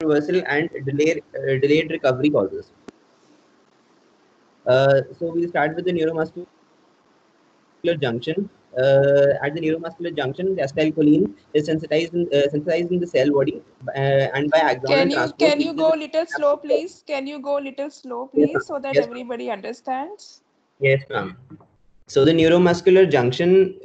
reversal and delayed recovery causes. So we'll start with the neuromuscular junction. At the neuromuscular junction, the acetylcholine is synthesized in the cell body and by axonal transport Can you reaches go the little slow, please? Can you go little slow, yes, please, so that yes, everybody understands? yes, ma'am. So the neuromuscular junction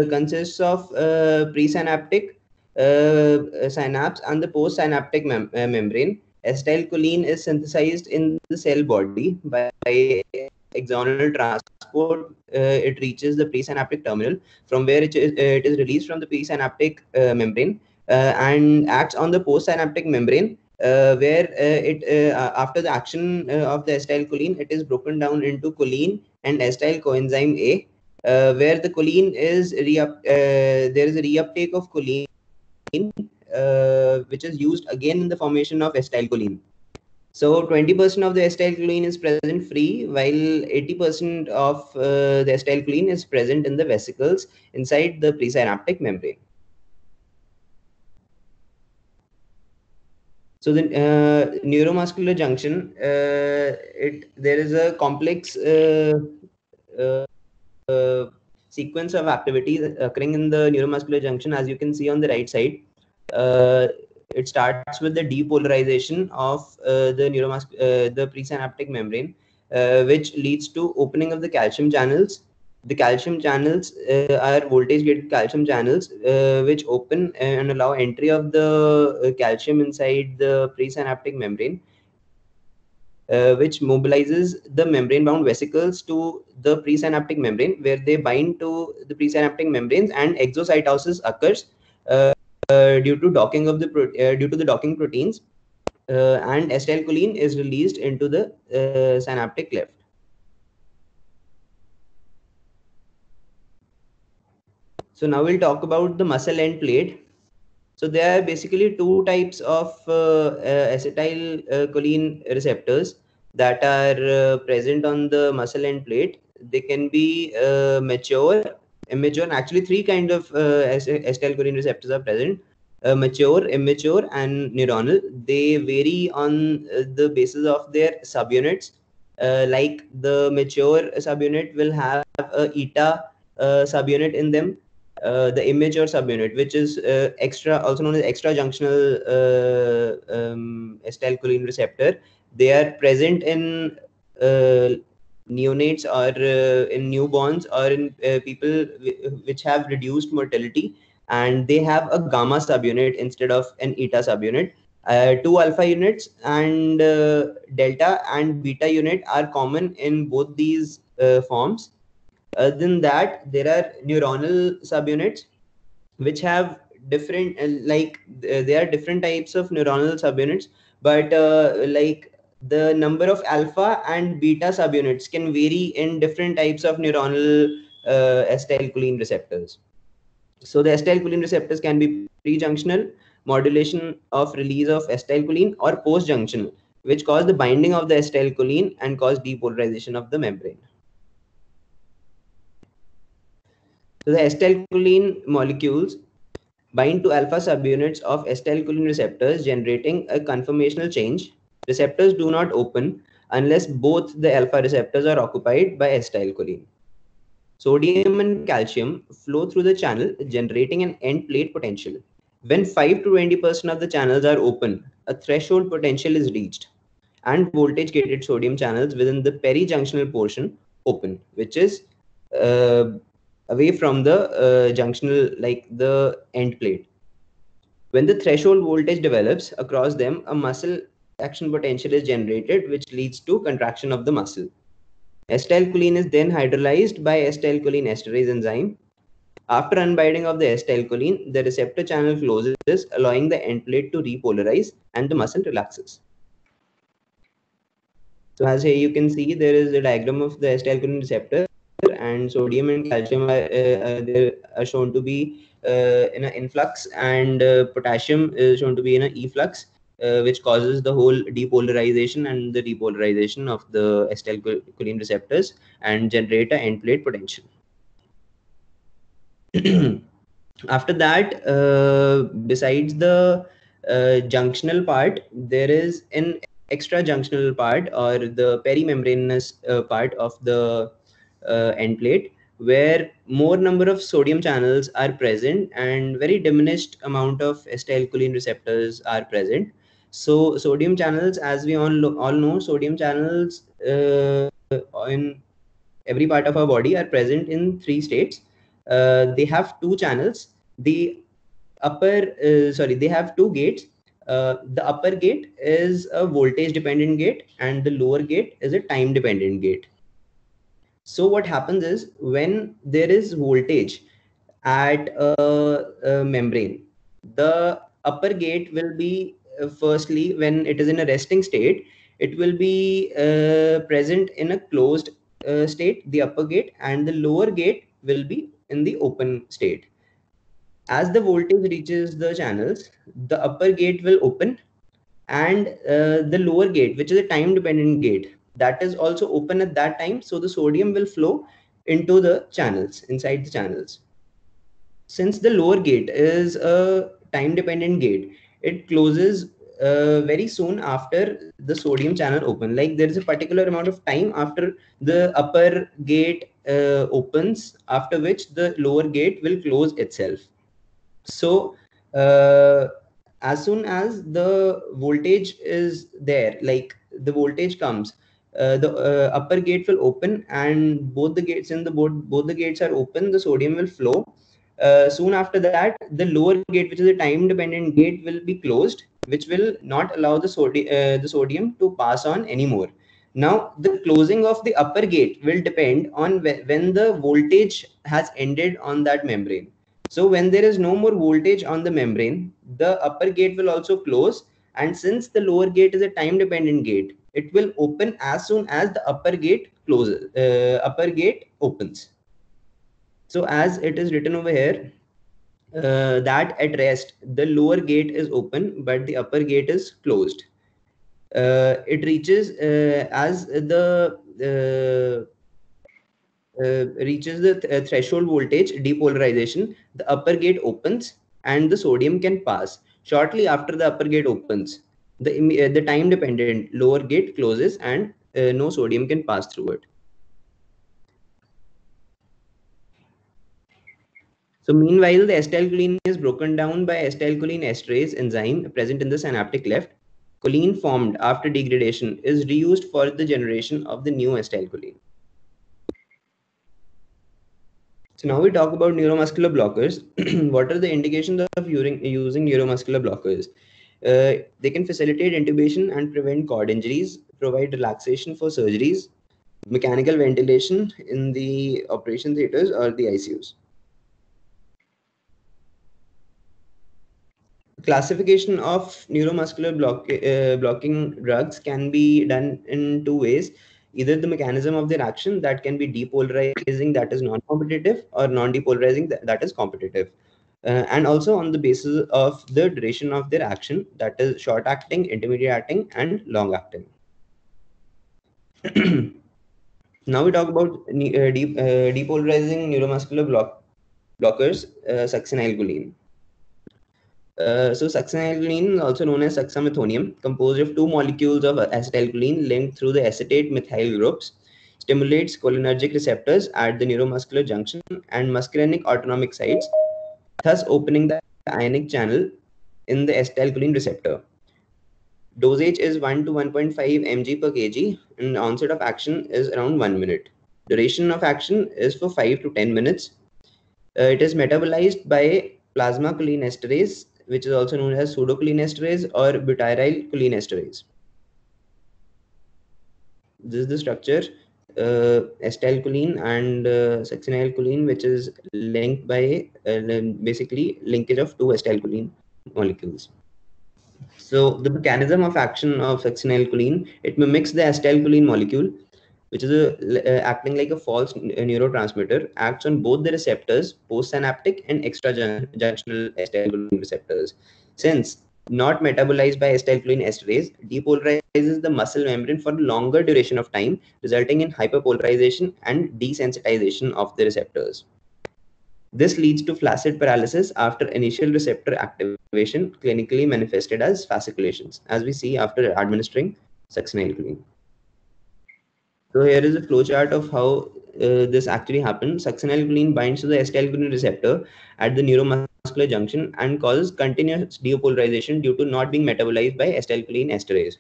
consists of presynaptic synapse and the postsynaptic membrane. Acetylcholine is synthesized in the cell body by axonal transport. It reaches the presynaptic terminal, from where it is released from the presynaptic membrane and acts on the postsynaptic membrane. Where it after the action of the acetylcholine, it is broken down into choline and acetyl coenzyme A, where the choline is there is a reuptake of choline, which is used again in the formation of acetylcholine. So 20% of the acetylcholine is present free, while 80% of the acetylcholine is present in the vesicles inside the presynaptic membrane. So the neuromuscular junction, there is a complex sequence of activities occurring in the neuromuscular junction, as you can see on the right side. It starts with the depolarization of the presynaptic membrane, which leads to opening of the calcium channels. The calcium channels are voltage-gated calcium channels, which open and allow entry of the calcium inside the presynaptic membrane, which mobilizes the membrane-bound vesicles to the presynaptic membrane, where they bind to the presynaptic membranes, and exocytosis occurs due to docking of the due to the docking proteins, and acetylcholine is released into the synaptic cleft. So now we'll talk about the muscle end plate. So there are basically two types of acetylcholine receptors that are present on the muscle end plate. They can be mature, immature, and actually three kind of acetylcholine receptors are present: mature, immature, and neuronal. They vary on the basis of their subunits. Like the mature subunit will have a eta subunit in them. The immature subunit, which is extra, also known as extra junctional acetylcholine receptor. They are present in neonates or in newborns or in people which have reduced mortality, and they have a gamma subunit instead of an eta subunit. Two alpha units and delta and beta unit are common in both these forms. Other than that, there are neuronal subunits which have different there are different types of neuronal subunits, but like the number of alpha and beta subunits can vary in different types of neuronal acetylcholine receptors. So the acetylcholine receptors can be pre-junctional, modulation of release of acetylcholine, or post-junctional, which cause the binding of the acetylcholine and cause depolarization of the membrane. So the acetylcholine molecules bind to alpha subunits of acetylcholine receptors, generating a conformational change. Receptors do not open unless both the alpha receptors are occupied by acetylcholine. Sodium and calcium flow through the channel, generating an end plate potential. When 5 to 20% of the channels are open, a threshold potential is reached, and voltage gated sodium channels within the perijunctional portion open, which is uh, away from the junctional, like the end plate. When the threshold voltage develops across them, a muscle action potential is generated, which leads to contraction of the muscle. Acetylcholine is then hydrolyzed by acetylcholine esterase enzyme. After unbinding of the acetylcholine, the receptor channel closes, allowing the end plate to repolarize and the muscle relaxes. So as here you can see, there is a diagram of the acetylcholine receptor, and sodium and calcium are shown to be in an influx, and potassium is shown to be in an efflux, which causes the whole depolarization and the repolarization of the acetylcholine receptors and generate an end plate potential. After that, besides the junctional part, there is an extra junctional part or the perimembranous part of the end plate, where more number of sodium channels are present and very diminished amount of acetylcholine receptors are present. So sodium channels, as we all know, sodium channels in every part of our body are present in three states. They have two channels. The they have two gates. The upper gate is a voltage dependent gate and the lower gate is a time dependent gate. So what happens is, when there is voltage at a membrane, the upper gate will be firstly, when it is in a resting state, it will be present in a closed state, the upper gate, and the lower gate will be in the open state. As the voltage reaches the channels, the upper gate will open, and the lower gate, which is a time dependent gate, that is also open at that time. So the sodium will flow into the channels, inside the channels. Since the lower gate is a time dependent gate, it closes very soon after the sodium channel open. Like, there is a particular amount of time after the upper gate opens, after which the lower gate will close itself. So as soon as the voltage is there, like the voltage comes, the upper gate will open, and both the gates in the both the gates are open, the sodium will flow. Soon after that, the lower gate, which is a time dependent gate, will be closed, which will not allow the sodium to pass on anymore. Now the closing of the upper gate will depend on when the voltage has ended on that membrane. So when there is no more voltage on the membrane, the upper gate will also close. And since the lower gate is a time dependent gate, it will open as soon as the upper gate closes, upper gate opens. So as it is written over here, that at rest, the lower gate is open, but the upper gate is closed. It reaches as the reaches the threshold voltage depolarization, the upper gate opens and the sodium can pass. Shortly after the upper gate opens, the time dependent lower gate closes and no sodium can pass through it. So meanwhile, the acetylcholine is broken down by acetylcholine esterase enzyme present in the synaptic cleft. Choline formed after degradation is reused for the generation of the new acetylcholine. So now we talk about neuromuscular blockers. What are the indications of using neuromuscular blockers? They can facilitate intubation and prevent cord injuries, provide relaxation for surgeries, mechanical ventilation in the operation theaters or the ICUs. Classification of neuromuscular blocking drugs can be done in two ways. Either the mechanism of their action, that can be depolarizing, that is non-competitive, or non-depolarizing, that is competitive. And also on the basis of the duration of their action, that is short acting, intermediate acting, and long acting. Now we talk about depolarizing neuromuscular blockers, succinylcholine. So succinylcholine, also known as suxamethonium, composed of two molecules of acetylcholine linked through the acetate methyl groups, stimulates cholinergic receptors at the neuromuscular junction and muscarinic autonomic sites, thus opening the ionic channel in the acetylcholine receptor. Dosage is 1 to 1.5 mg per kg, and onset of action is around 1 minute. Duration of action is for 5 to 10 minutes. It is metabolized by plasma cholinesterase, which is also known as pseudocholinesterase or butyryl cholinesterase. This is the structure, acetylcholine and succinylcholine, which is linked by basically linkage of two acetylcholine molecules. So the mechanism of action of succinylcholine, it mimics the acetylcholine molecule, which is acting like a false neurotransmitter, acts on both the receptors, postsynaptic and extrajunctional acetylcholine receptors. Since not metabolized by acetylcholine esterase, depolarizes the muscle membrane for a longer duration of time, resulting in hyperpolarization and desensitization of the receptors. This leads to flaccid paralysis after initial receptor activation, clinically manifested as fasciculations, as we see after administering succinylcholine. So here is a flowchart of how this actually happens. Succinylcholine binds to the acetylcholine receptor at the neuromuscular junction and causes continuous depolarization due to not being metabolized by acetylcholine esterase.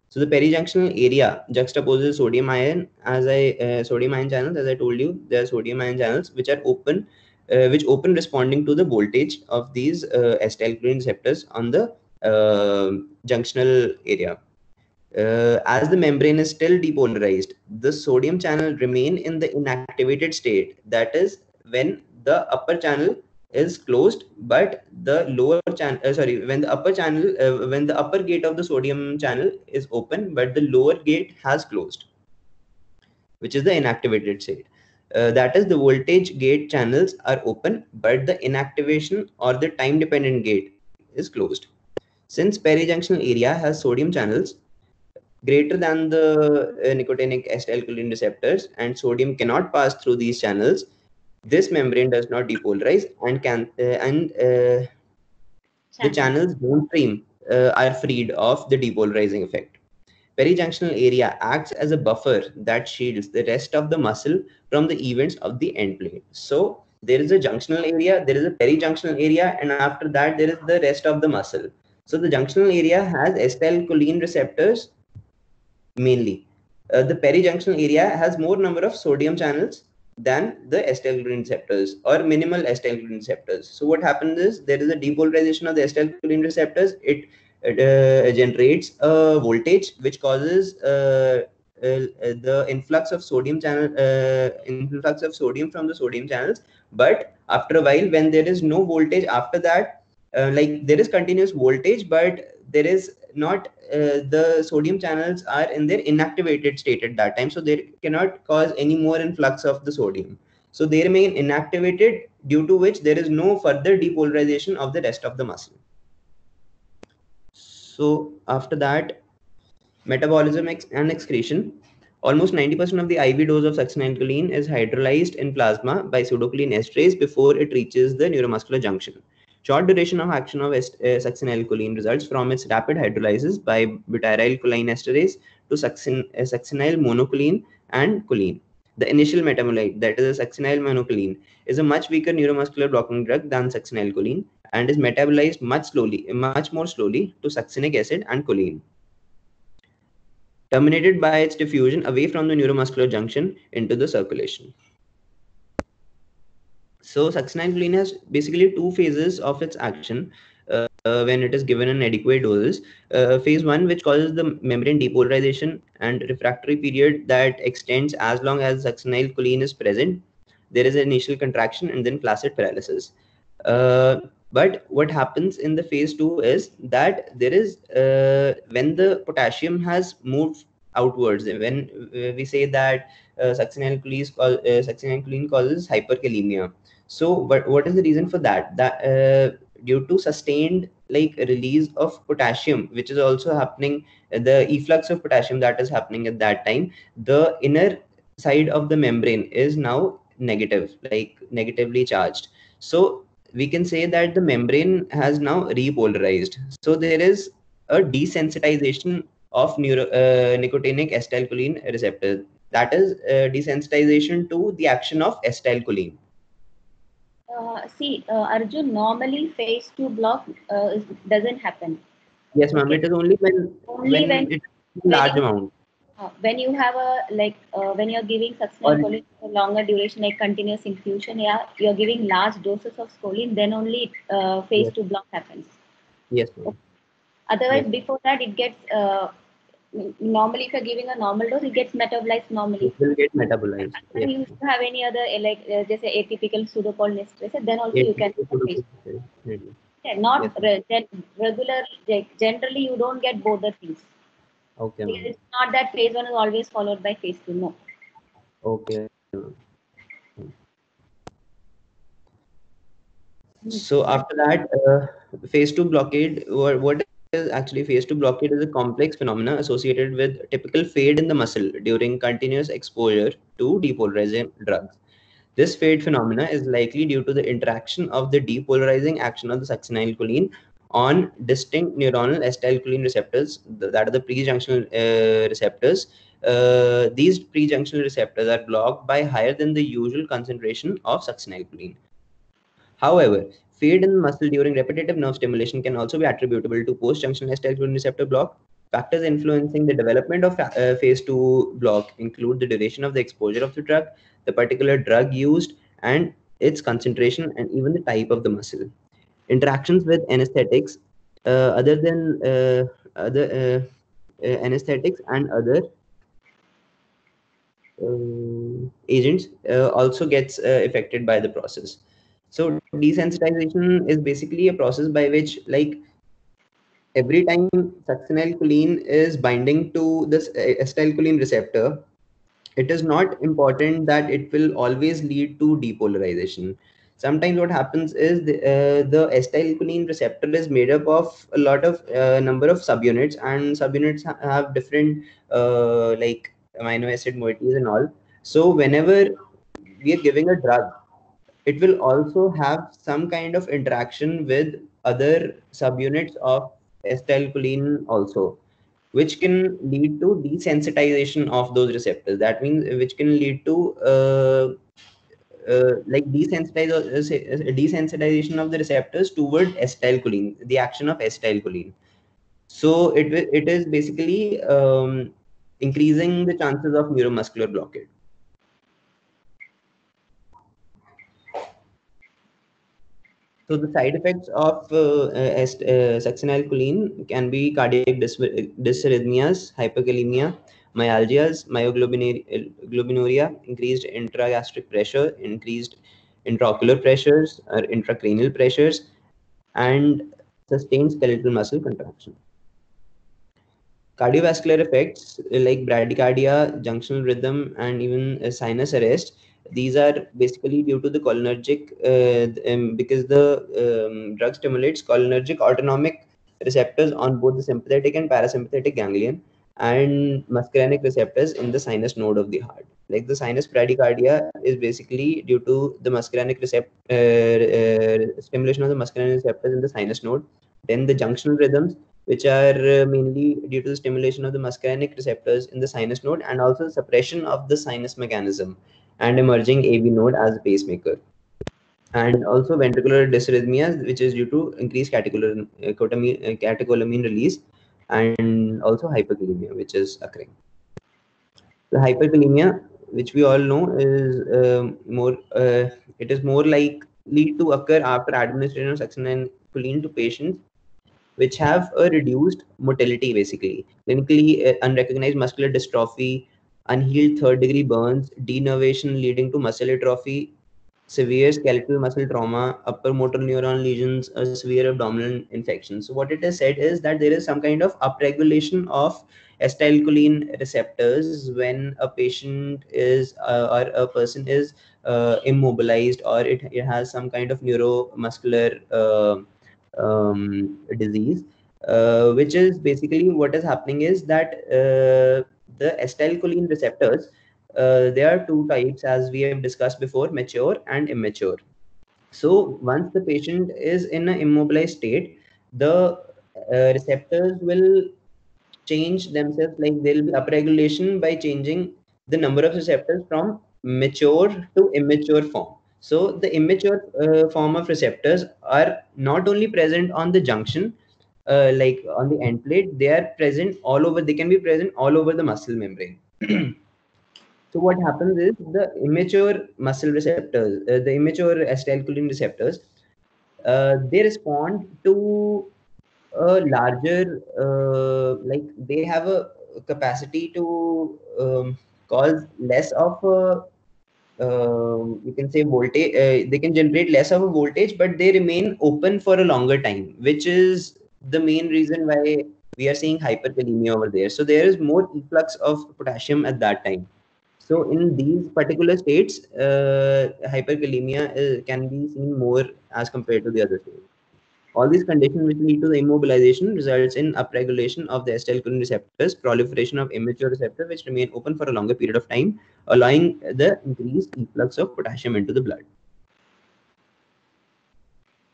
So the perijunctional area juxtaposes sodium ion sodium ion channels. As I told you, there are sodium ion channels which are open, which open responding to the voltage of these acetylcholine receptors on the junctional area. As the membrane is still depolarized, the sodium channel remain in the inactivated state. That is when the upper channel is closed, but the lower channel, when the upper channel, when the upper gate of the sodium channel is open, but the lower gate has closed, which is the inactivated state. That is, the voltage gate channels are open, but the inactivation or the time dependent gate is closed. Since perijunctional area has sodium channels greater than the nicotinic acetylcholine receptors, and sodium cannot pass through these channels, this membrane does not depolarize and the channels downstream are freed of the depolarizing effect. Perijunctional area acts as a buffer that shields the rest of the muscle from the events of the end plate. So there is a junctional area, there is a perijunctional area, and after that there is the rest of the muscle. So the junctional area has acetylcholine receptors mainly. The perijunctional area has more number of sodium channels than the acetylcholine receptors or minimal acetylcholine receptors. So what happens is there is a depolarization of the acetylcholine receptors. It generates a voltage which causes the influx of sodium from the sodium channels. But after a while, when there is no voltage after that, like there is continuous voltage, but there is not the sodium channels are in their inactivated state at that time, so they cannot cause any more influx of the sodium, so they remain inactivated, due to which there is no further depolarization of the rest of the muscle. So after that, metabolism and excretion. Almost 90% of the IV dose of succinylcholine is hydrolyzed in plasma by pseudocholine esterase before it reaches the neuromuscular junction. Short duration of action of succinylcholine results from its rapid hydrolysis by butyrylcholine esterase to succinyl monocholine and choline. The initial metabolite, that is a succinyl monocholine, is a much weaker neuromuscular blocking drug than succinylcholine and is metabolized much more slowly to succinic acid and choline, terminated by its diffusion away from the neuromuscular junction into the circulation. So succinylcholine has basically two phases of its action when it is given in adequate doses. Phase 1, which causes the membrane depolarization and refractory period that extends as long as succinylcholine is present. There is an initial contraction and then flaccid paralysis. But what happens in the phase 2 is that there is when the potassium has moved outwards, when we say that succinylcholine causes hyperkalemia. So what is the reason for that? Due to sustained like release of potassium, which is also happening, the efflux of potassium that is happening at that time, the inner side of the membrane is now negative, like negatively charged. So we can say that the membrane has now repolarized. So there is a desensitization of nicotinic acetylcholine receptor. That is desensitization to the action of acetylcholine. Arjun, normally phase 2 block doesn't happen. Yes, ma'am. It is only when it's large amount. When you have when you're giving succinylcholine for longer duration, like continuous infusion, you're giving large doses of choline, then only phase 2 block happens. Yes, ma'am. Otherwise, before that, it gets normally if you're giving a normal dose, it gets metabolized normally. It will get metabolized. And you have any other just say atypical pseudocholine esterase, then also you can. Not regular. Generally, you don't get both the things. Okay. It's not that phase 1 is always followed by phase 2. No. Okay. So after that, phase 2 blockade, what is actually phase 2 blockade is a complex phenomena associated with typical fade in the muscle during continuous exposure to depolarizing drugs. This fade phenomena is likely due to the interaction of the depolarizing action of the succinylcholine on distinct neuronal acetylcholine receptors, that are the pre-junctional receptors. These pre-junctional receptors are blocked by higher than the usual concentration of succinylcholine. However, fade in muscle during repetitive nerve stimulation can also be attributable to post-junctional acetylcholine receptor block. Factors influencing the development of phase 2 block include the duration of the exposure of the drug, the particular drug used, and its concentration, and even the type of the muscle. Interactions with anesthetics, other than other anesthetics and other agents also gets affected by the process. So desensitization is basically a process by which, like, every time succinylcholine is binding to this acetylcholine receptor, it is not important that it will always lead to depolarization. Sometimes what happens is the acetylcholine receptor is made up of a lot of number of subunits, and subunits have different like amino acid moieties and all. So whenever we are giving a drug, it will also have some kind of interaction with other subunits of acetylcholine also, which can lead to desensitization of those receptors. That means which can lead to like desensitization of the receptors toward acetylcholine, the action of acetylcholine. So it is basically increasing the chances of neuromuscular blockade. So the side effects of succinylcholine can be cardiac dysrhythmias, hyperkalemia, myalgias, myoglobinuria, increased intragastric pressure, increased intraocular pressures or intracranial pressures, and sustained skeletal muscle contraction. Cardiovascular effects like bradycardia, junctional rhythm, and even sinus arrest. These are basically due to the cholinergic, because the drug stimulates cholinergic autonomic receptors on both the sympathetic and parasympathetic ganglion and muscarinic receptors in the sinus node of the heart. Like the sinus bradycardia is basically due to the muscarinic stimulation of the muscarinic receptors in the sinus node. Then the junctional rhythms, which are mainly due to the stimulation of the muscarinic receptors in the sinus node, and also suppression of the sinus mechanism and emerging AV node as a pacemaker. And also ventricular dysrhythmia, which is due to increased catecholamine release, and also hyperkalemia, which is occurring. The hyperkalemia, which we all know, is it is more likely to occur after administration of succinylcholine to patients which have a reduced motility, basically. Clinically, unrecognized muscular dystrophy, unhealed third degree burns, denervation leading to muscle atrophy, severe skeletal muscle trauma, upper motor neuron lesions, a severe abdominal infection. So what it has said is that there is some kind of upregulation of acetylcholine receptors when a patient is or a person is immobilized, or it has some kind of neuromuscular disease, which is basically what is happening is that the acetylcholine receptors, there are two types, as we have discussed before: mature and immature. So once the patient is in an immobilized state, the receptors will change themselves, like there will be upregulation by changing the number of receptors from mature to immature form. So the immature form of receptors are not only present on the junction, like on the end plate, they are present all over, they can be present all over the muscle membrane. So what happens is the immature muscle receptors, the immature acetylcholine receptors, they respond to a larger, like they have a capacity to cause less of a, you can say voltage, they can generate less of a voltage, but they remain open for a longer time, which is the main reason why we are seeing hyperkalemia over there. So there is more influx of potassium at that time. So in these particular states, hyperkalemia can be seen more as compared to the other states. All these conditions which lead to the immobilization results in upregulation of the acetylcholine receptors, proliferation of immature receptors which remain open for a longer period of time, allowing the increased efflux of potassium into the blood.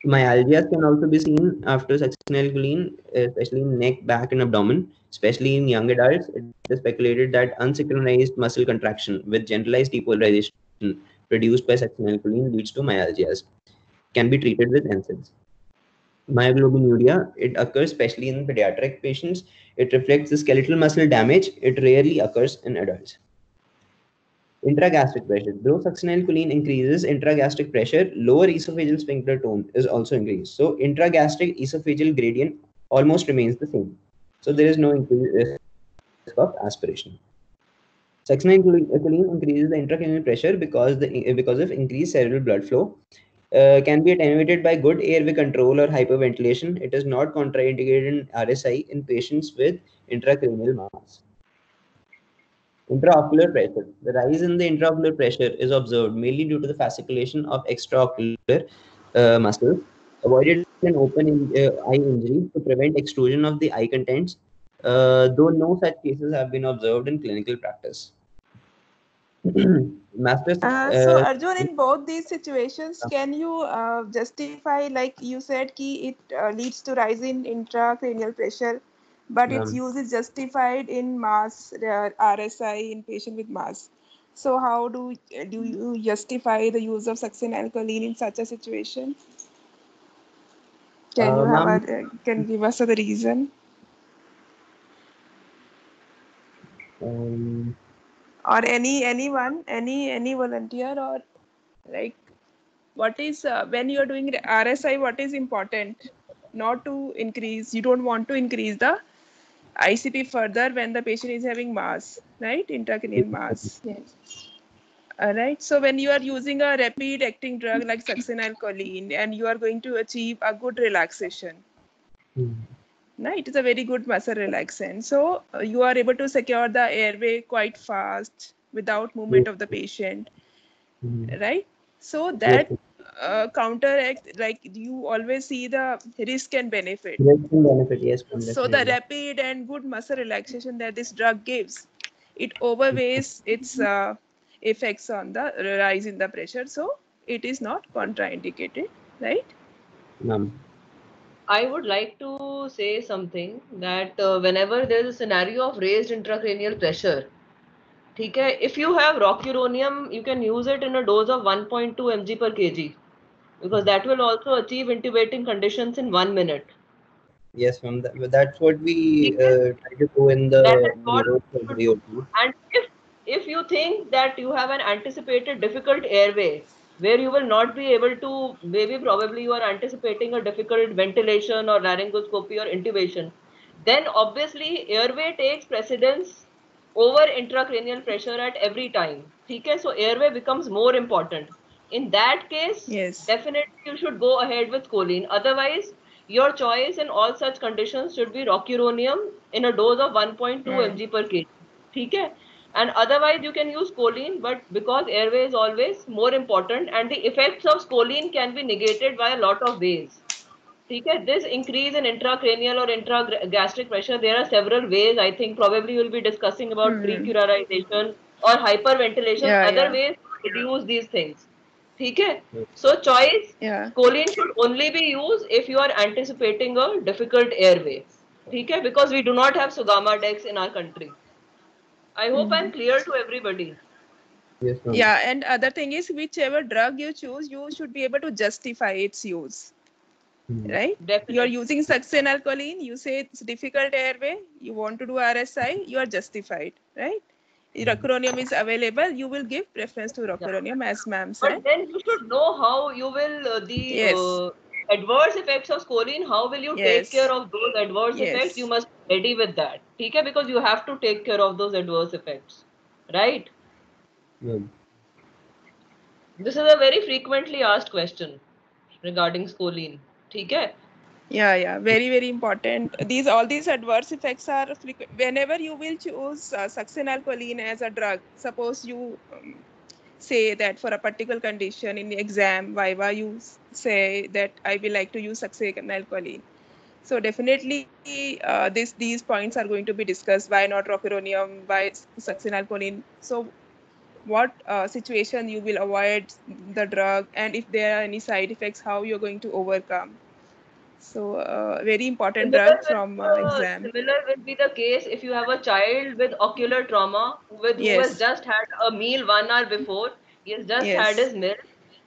Myalgias can also be seen after succinylcholine, especially in neck, back, and abdomen. Especially in young adults, it is speculated that unsynchronized muscle contraction with generalized depolarization produced by succinylcholine leads to myalgias. Can be treated with NSAIDs. Myoglobinuria, it occurs especially in pediatric patients. It reflects the skeletal muscle damage. It rarely occurs in adults. Intragastric pressure. Though succinylcholine increases intragastric pressure, lower esophageal sphincter tone is also increased. So intragastric esophageal gradient almost remains the same. So there is no increased risk of aspiration. Succinylcholine increases the intracranial pressure because of increased cerebral blood flow. Can be attenuated by good airway control or hyperventilation. It is not contraindicated in RSI in patients with intracranial mass. Intraocular pressure. The rise in the intraocular pressure is observed mainly due to the fasciculation of extraocular muscles, avoided in open eye injury to prevent extrusion of the eye contents, though no such cases have been observed in clinical practice. Master, So Arjun, in both these situations, can you justify, like you said, ki it leads to rise in intracranial pressure, but its use is justified in mass RSI in patient with mass. So how do you justify the use of succinylcholine in such a situation? Can you have can give us the reason? Or any volunteer, or like what is when you are doing RSI, what is important? Not to increase, you don't want to increase the ICP further when the patient is having mass, right? Intracranial mass. Yes. Right. So when you are using a rapid acting drug like succinylcholine and you are going to achieve a good relaxation, right? It is a very good muscle relaxant. So you are able to secure the airway quite fast without movement of the patient, right? So that counteract, like you always see the risk and benefit. Yes, So the rapid and good muscle relaxation that this drug gives, it overweighs its effects on the rise in the pressure. So it is not contraindicated, right? I would like to say something that whenever there is a scenario of raised intracranial pressure, if you have rocuronium, you can use it in a dose of 1.2 mg per kg because that will also achieve intubating conditions in 1 minute. Yes, ma'am. That's what we try to do in the neurosurgery. And if you think that you have an anticipated difficult airway where you will not be able to, maybe probably you are anticipating a difficult ventilation or laryngoscopy or intubation, then obviously airway takes precedence over intracranial pressure at every time. Okay, so airway becomes more important. In that case, yes, definitely you should go ahead with choline. Otherwise, your choice in all such conditions should be rocuronium in a dose of 1.2 mg per kg. Okay? And otherwise you can use choline, but because airway is always more important and the effects of choline can be negated by a lot of ways. Okay? This increase in intracranial or intragastric pressure, there are several ways. I think probably we'll be discussing about precurarization or hyperventilation, other ways to reduce these things. Okay? So choice, choline should only be used if you are anticipating a difficult airway. Okay? Because we do not have Sugama Dex in our country. I hope I'm clear to everybody. Yes, ma'am. Yeah, and other thing is, whichever drug you choose, you should be able to justify its use, right? Definitely. You are using succinylcholine, you say it's difficult airway, you want to do RSI, you are justified, right? Rocuronium is available, you will give preference to rocuronium, as ma'am said. But then you should know how you will, adverse effects of choline, how will you take care of those adverse effects? You must be ready with that. Okay? Because you have to take care of those adverse effects. Right? This is a very frequently asked question regarding choline. Okay? Yeah, very, very important. All these adverse effects are whenever you will choose succinylcholine as a drug. Suppose you say that for a particular condition in the exam, viva, you say that I will like to use succinylcholine. So definitely these points are going to be discussed. Why not rocuronium? Why succinylcholine? So what situation you will avoid the drug, and if there are any side effects, how you're going to overcome. So very important drug from exam. Similar will be the case if you have a child with ocular trauma who has Yes. just had a meal 1 hour before. He has just had Yes. his meal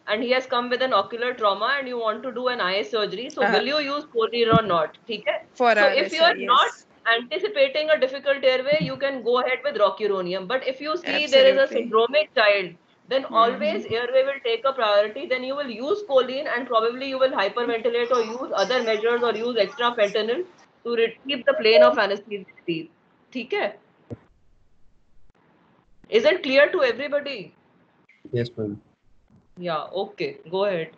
and he has come with an ocular trauma and you want to do an eye surgery. So will you use choline or not? Okay? For So if you RSI, are not yes. anticipating a difficult airway, you can go ahead with rocuronium. But if you see there is a Absolutely. syndromic child, then always Mm-hmm. airway will take a priority. Then you will use choline and probably you will hyperventilate or use other measures or use extra fentanyl to keep the plane of anesthesia deep. ठीक है? Is it clear to everybody? Yes, ma'am. Yeah, okay, go ahead.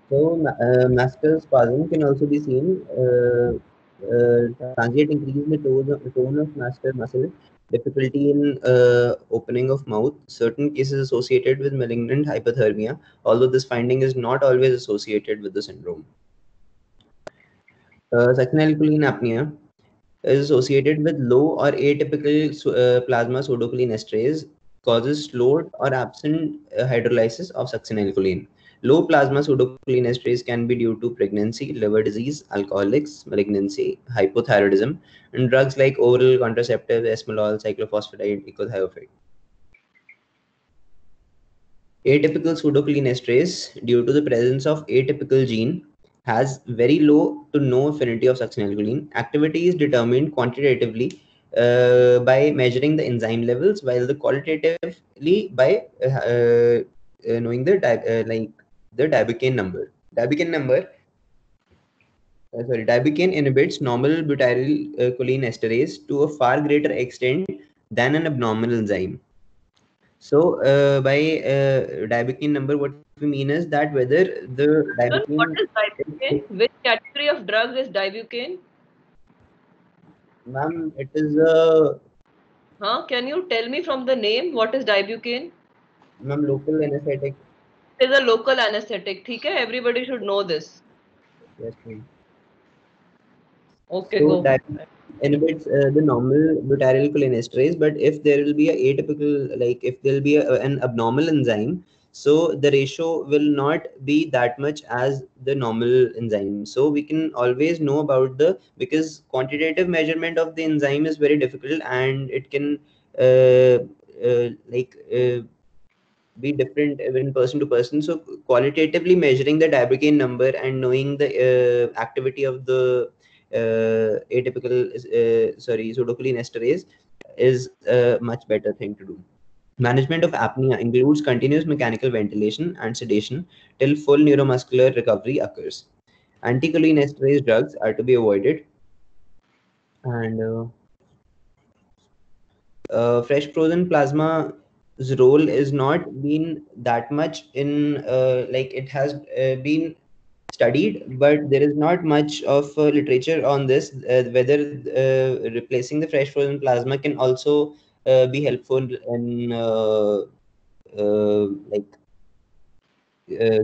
Muscle spasm can also be seen. Transient increase in the tone of masculine muscle, difficulty in opening of mouth, certain cases associated with malignant hypothermia, although this finding is not always associated with the syndrome. Succinylcholine apnea is associated with low or atypical plasma pseudocholine esterase, causes slowed or absent hydrolysis of succinylcholine. Low plasma pseudocholine esterase can be due to pregnancy, liver disease, alcoholics, malignancy, hypothyroidism, and drugs like oral contraceptives, esmolol, cyclophosphamide, ecothiophyte. Atypical pseudocholine esterase, due to the presence of atypical gene, has very low to no affinity of succinylcholine. Activity is determined quantitatively by measuring the enzyme levels, while the qualitatively by knowing the Dibukane number. Dibukane inhibits normal butyrylcholine esterase to a far greater extent than an abnormal enzyme. So by Dibukane number, what we mean is that whether the Dibukane. What is Dibukane? Which category of drug is Dibukane? Ma'am, it is a. Can you tell me from the name what is Dibukane? Ma'am, local anesthetic. It is a local anesthetic. ठीक है? Everybody should know this. Yes, ma'am. Okay, so go. Inhibits the normal butyrylcholine esterase, but if there will be a atypical, like if there will be an abnormal enzyme, so the ratio will not be that much as the normal enzyme. So we can always know about because quantitative measurement of the enzyme is very difficult, and it can be different even person to person. So qualitatively measuring the Dibukane number and knowing the activity of the atypical pseudocholine esterase is a much better thing to do. Management of apnea includes continuous mechanical ventilation and sedation till full neuromuscular recovery occurs. Anticholine esterase drugs are to be avoided, and fresh frozen plasma role is not been that much in like it has been studied, but there is not much of literature on this, whether replacing the fresh frozen plasma can also be helpful in like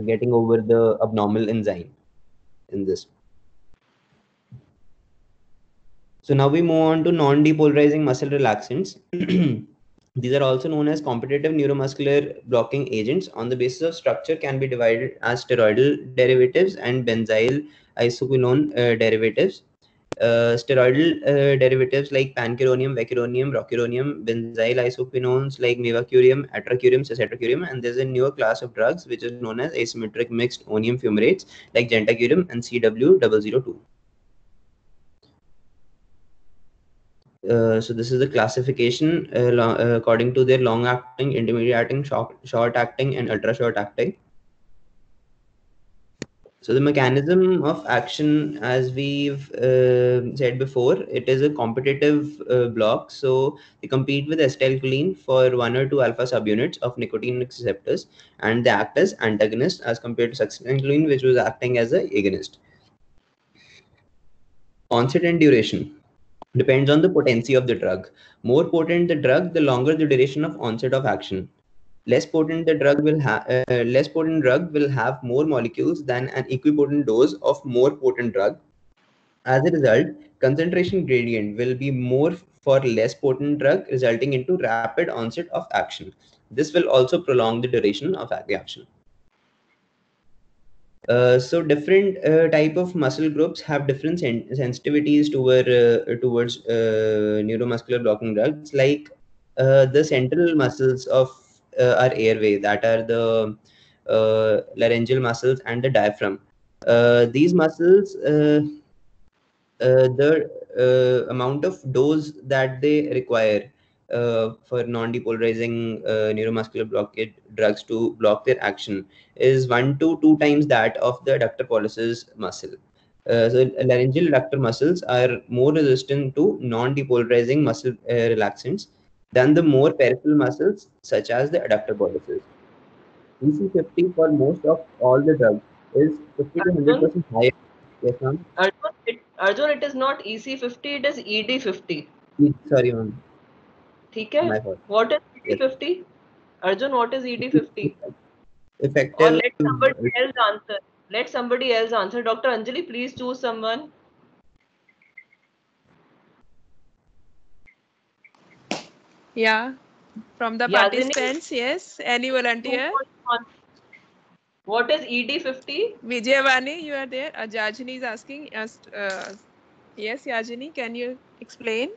getting over the abnormal enzyme in this. So now we move on to non-depolarizing muscle relaxants. These are also known as competitive neuromuscular blocking agents. On the basis of structure, can be divided as steroidal derivatives and benzyl isoquinone derivatives. Steroidal derivatives like pancuronium, vecuronium, rocuronium, benzyl isoquinones like mivacurium, atracurium, cisatracurium, and there's a newer class of drugs which is known as asymmetric mixed onium fumarates like gentacurium and CW002. So this is the classification according to their long-acting, intermediate-acting, short-acting, and ultra-short-acting. So the mechanism of action, as we've said before, it is a competitive block. So they compete with acetylcholine for 1 or 2 alpha subunits of nicotinic receptors, and they act as antagonists as compared to succinylcholine, which was acting as an agonist. Onset and duration. depends on the potency of the drug. More potent the drug, the longer the duration of onset of action. Less potent drug will have more molecules than an equipotent dose of more potent drug. As a result, concentration gradient will be more for less potent drug, resulting into rapid onset of action. This will also prolong the duration of the action. So different type of muscle groups have different sensitivities towards neuromuscular blocking drugs, like the central muscles of our airway, that are the laryngeal muscles and the diaphragm. These muscles, the amount of dose that they require for non-depolarizing neuromuscular blockade drugs to block their action is 1 to 2 times that of the adductor pollicis muscle. So laryngeal adductor muscles are more resistant to non-depolarizing muscle relaxants than the more peripheral muscles such as the adductor pollicis. EC50 for most of all the drugs is 50 to 100% higher. Yes, ma'am. Arjun, it is not EC50, it is ED50. Sorry, ma'am. Okay? My fault. What is ED50? Yes. Arjun, what is ED50? Effective. Or let somebody else answer. Let somebody else answer. Dr. Anjali, please choose someone. Yeah, from the participants, yes. Any volunteer? What is ED50? Vijayavani, you are there. Yajini is asking us. Yes, Yajini, can you explain?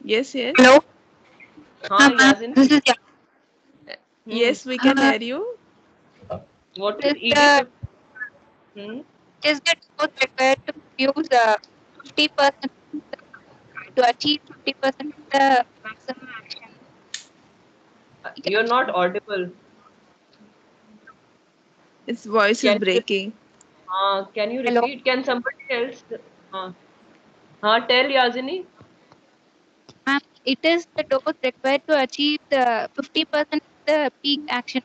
Yes, yes. Hello. Hi, Yajini. This is Yes, we can hear you. What is ED50? Is it both required to use 50% to achieve 50% the maximum action? You're not audible. Its voice is breaking. Can you repeat? Hello? Can somebody else? Tell Yajini. It is the dose required to achieve the 50% the peak action.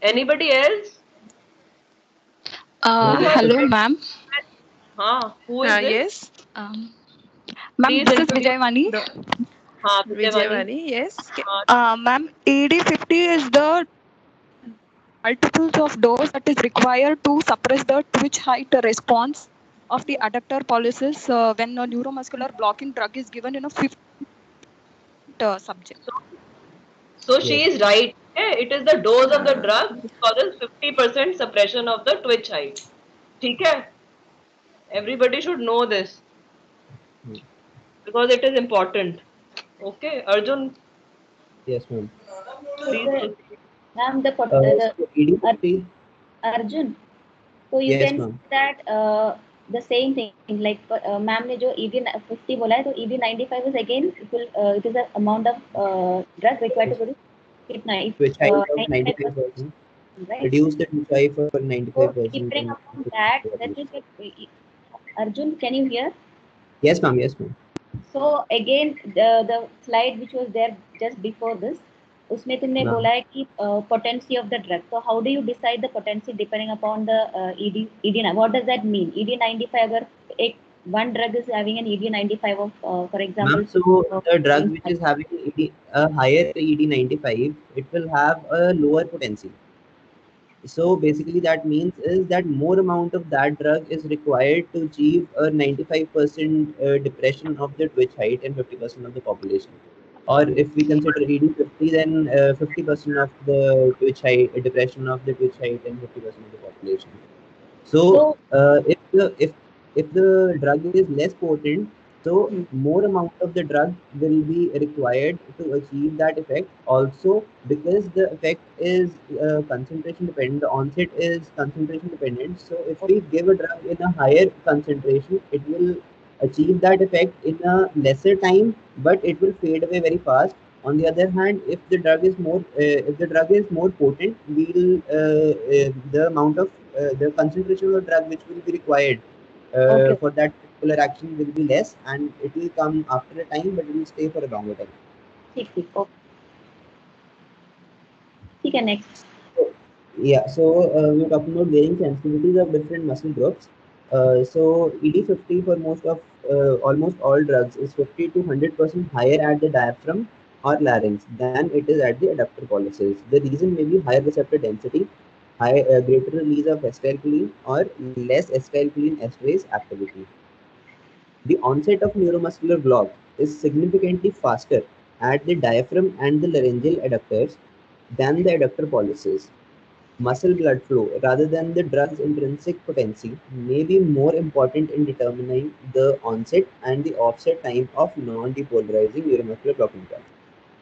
Anybody else? Hello, ma'am. Who is this? Yes. Ma'am, this is Vijayavani. Vijayavani, yes. Ma'am, ED50 is the multiples of dose that is required to suppress the twitch height response of the adductor pollicis when a neuromuscular blocking drug is given in a 50 subject. So she is right. It is the dose of the drug which causes 50% suppression of the twitch height. Okay? Everybody should know this because it is important. Okay, Arjun. Yes, ma'am. Ma'am, Arjun. So you yes, can see that the same thing, like ma'am ने जो ED50 बोला है, तो ED95 is again it is the amount of drug required to produce twitch height of 95%. Right? Reduce the twitch height for 95%. So depending upon that will get. Arjun, can you hear? Yes, ma'am. Yes, ma'am. So again, the slide which was there just before this, उसमें तुमने बोला है कि potency of the drug. So how do you decide the potency depending upon the ED? What does that mean? ED95 अगर एक one drug is having an ED95 of, for example. So the drug which is having a higher ED95, it will have a lower potency. So basically that means is that more amount of that drug is required to achieve a 95% depression of the twitch height in 50% of the population. Or if we consider ED50, then 50% of the twitch height, depression of the twitch height in 50% of the population. So if the drug is less potent, so more amount of the drug will be required to achieve that effect. Also, because the effect is concentration dependent, the onset is concentration dependent. So if we give a drug in a higher concentration, it will achieve that effect in a lesser time, but it will fade away very fast. On the other hand, if the drug is more potent, we'll the amount of the concentration of the drug which will be required for that particular action will be less, and it will come after a time, but it will stay for a longer time. Okay. Okay, next. Yeah, so we're talking about varying sensitivities of different muscle groups. So ED50 for most of almost all drugs is 50 to 100% higher at the diaphragm or larynx than it is at the adductor pollicis. The reason may be higher receptor density, greater release of acetylcholine, or less acetylcholine esterase activity. The onset of neuromuscular block is significantly faster at the diaphragm and the laryngeal adductors than the adductor pollicis. Muscle blood flow, rather than the drug's intrinsic potency, may be more important in determining the onset and the offset time of non-depolarizing neuromuscular blocking drugs.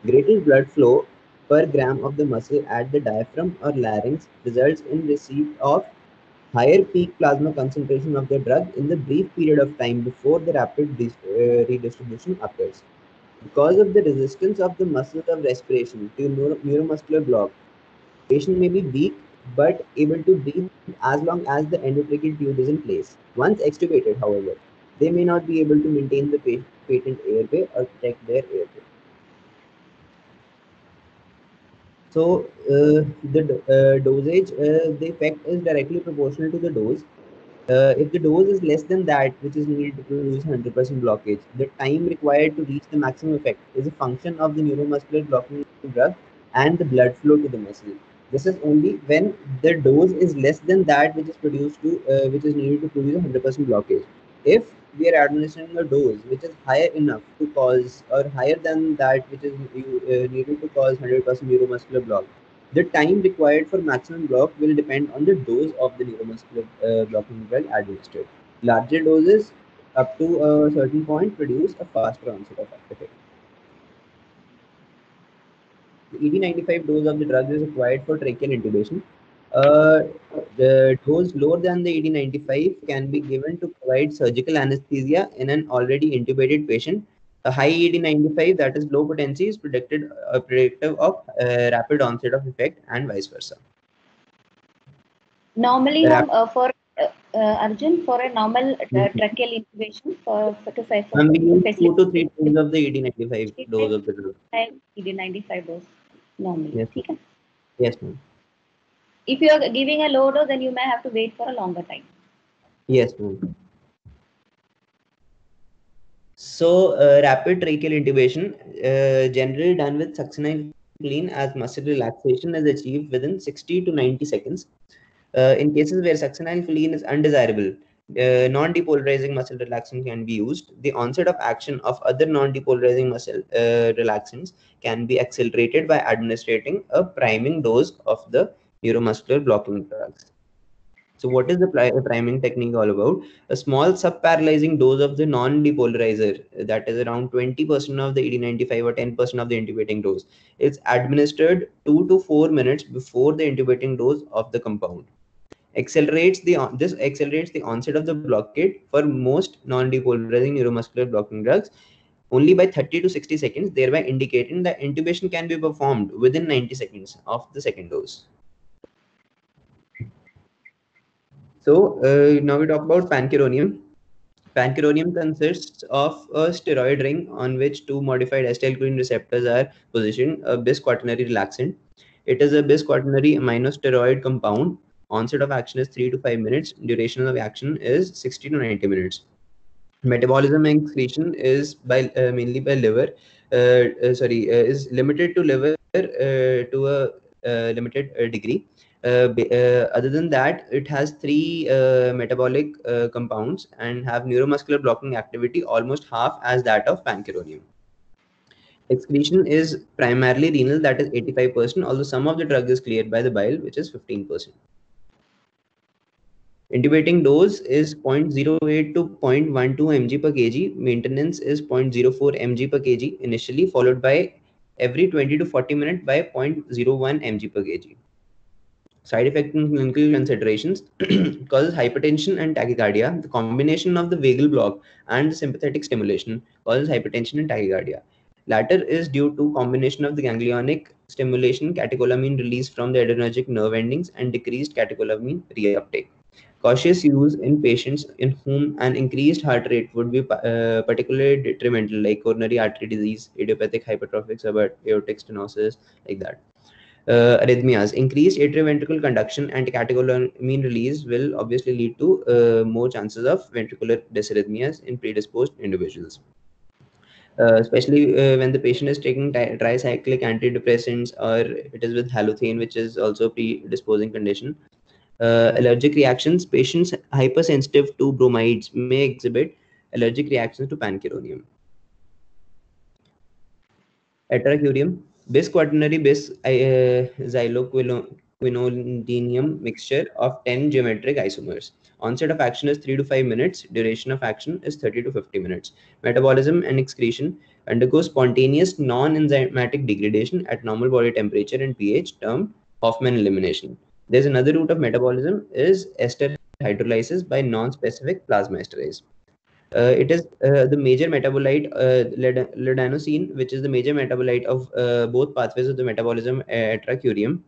Greater blood flow per gram of the muscle at the diaphragm or larynx results in receipt of higher peak plasma concentration of the drug in the brief period of time before the rapid redistribution occurs. Because of the resistance of the muscles of respiration to neuromuscular block, patient may be weak but able to breathe as long as the endotracheal tube is in place. Once extubated, however, they may not be able to maintain the patent airway or protect their airway. So the dosage, the effect is directly proportional to the dose. If the dose is less than that which is needed to produce 100% blockage, the time required to reach the maximum effect is a function of the neuromuscular blocking drug and the blood flow to the muscle. This is only when the dose is less than that which is which is needed to produce 100% blockage. If we are administering a dose which is higher enough to cause, or higher than that which is needed to cause 100% neuromuscular block, the time required for maximum block will depend on the dose of the neuromuscular blocking drug administered. Larger doses up to a certain point produce a faster onset of effect. The ED95 dose of the drug is required for tracheal intubation. The dose lower than the ED95 can be given to provide surgical anesthesia in an already intubated patient. A high ED95, that is low potency, is predictive of rapid onset of effect, and vice versa. Normally, for Arjun, for a normal tracheal intubation, we use 2 to 3 times of the ED95 dose of the drug. ED95 dose normally. Yes, Okay? Yes, ma'am. If you are giving a low dose, then you may have to wait for a longer time. Yes, ma'am. So, rapid tracheal intubation, generally done with succinylcholine as muscle relaxation, is achieved within 60 to 90 seconds. In cases where succinylcholine is undesirable, non-depolarizing muscle relaxant can be used. The onset of action of other non-depolarizing muscle relaxants can be accelerated by administering a priming dose of the neuromuscular blocking drugs. So what is the priming technique all about? A small subparalyzing dose of the non-depolarizer, that is around 20% of the ED95 or 10% of the intubating dose, is administered 2 to 4 minutes before the intubating dose of the compound. This accelerates the onset of the blockade for most non-depolarizing neuromuscular blocking drugs only by 30 to 60 seconds, thereby indicating that intubation can be performed within 90 seconds of the second dose. So now we talk about pancuronium. Pancuronium consists of a steroid ring on which two modified acetylcholine receptors are positioned, a bisquaternary relaxant. It is a bisquaternary aminosteroid compound. Onset of action is 3 to 5 minutes. Duration of action is 60 to 90 minutes. Metabolism and excretion is by mainly by liver. Is limited to liver to a limited degree. Other than that, it has three metabolic compounds and have neuromuscular blocking activity almost half as that of pancuronium. Excretion is primarily renal, that is 85%, although some of the drug is cleared by the bile, which is 15%. Intubating dose is 0.08 to 0.12 mg per kg. Maintenance is 0.04 mg per kg initially, followed by every 20 to 40 minutes by 0.01 mg per kg. Side effect and clinical considerations causes hypertension and tachycardia. The combination of the vagal block and the sympathetic stimulation causes hypertension and tachycardia. Latter is due to combination of the ganglionic stimulation, catecholamine release from the adrenergic nerve endings, and decreased catecholamine reuptake. Cautious use in patients in whom an increased heart rate would be particularly detrimental, like coronary artery disease, idiopathic hypertrophic subaortic stenosis, like that. Arrhythmias. Increased atrioventricular conduction and catecholamine release will obviously lead to more chances of ventricular dysrhythmias in predisposed individuals. Especially when the patient is taking tricyclic antidepressants, or it is with halothane, which is also a predisposing condition. Allergic reactions. Patients hypersensitive to bromides may exhibit allergic reactions to pancuronium. Atracurium. Bis quaternary bis xyloquinolidinium mixture of 10 geometric isomers. Onset of action is 3 to 5 minutes. Duration of action is 30 to 50 minutes. Metabolism and excretion undergoes spontaneous non-enzymatic degradation at normal body temperature and pH, termed Hoffman elimination. There's another route of metabolism is ester hydrolysis by non-specific plasma esterase. It is the major metabolite, ledanosine, which is the major metabolite of both pathways of the metabolism atracurium.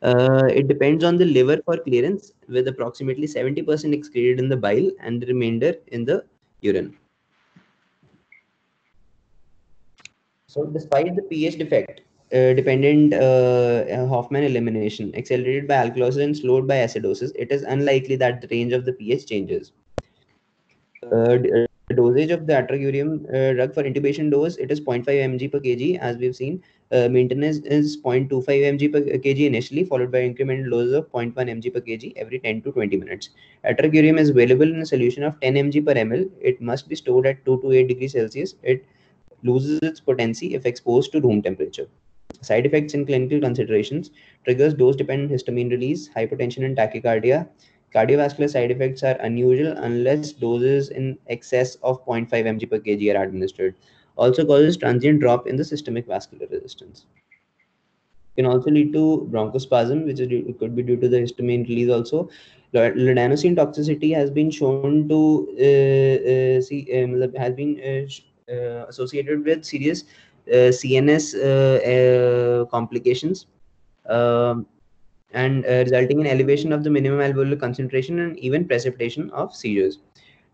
It depends on the liver for clearance, with approximately 70% excreted in the bile and the remainder in the urine. So despite the pH defect, dependent Hoffman elimination accelerated by alkalosis and slowed by acidosis, it is unlikely that the range of the pH changes. Dosage of the atracurium drug for intubation dose, it is 0.5 mg per kg, as we've seen. Maintenance is 0.25 mg per kg initially, followed by incremental doses of 0.1 mg per kg every 10 to 20 minutes. Atracurium is available in a solution of 10 mg per ml. It must be stored at 2 to 8 degrees Celsius. It loses its potency if exposed to room temperature. Side effects in clinical considerations: triggers dose-dependent histamine release, hypotension and tachycardia. Cardiovascular side effects are unusual unless doses in excess of 0.5 mg per kg are administered. Also causes transient drop in the systemic vascular resistance. Can also lead to bronchospasm, which could be due to the histamine release also. Ledanosine toxicity has been shown to associated with serious CNS complications, and resulting in elevation of the minimum alveolar concentration and even precipitation of seizures.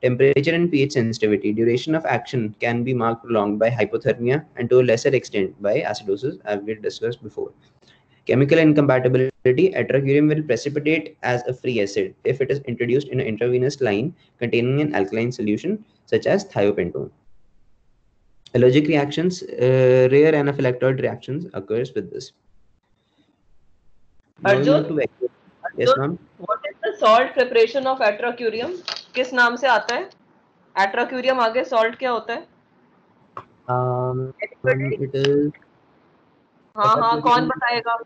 Temperature and pH sensitivity. Duration of action can be marked prolonged by hypothermia and to a lesser extent by acidosis, as we discussed before. Chemical incompatibility. Atracurium will precipitate as a free acid if it is introduced in an intravenous line containing an alkaline solution such as thiopentone. Allergic reactions. Rare anaphylactoid reactions occurs with this. Arjun, Yes, ma'am. What is the salt preparation of atracurium? किस नाम से आता है? Atracurium आगे salt क्या होता है? It is. हाँ, कौन बताएगा?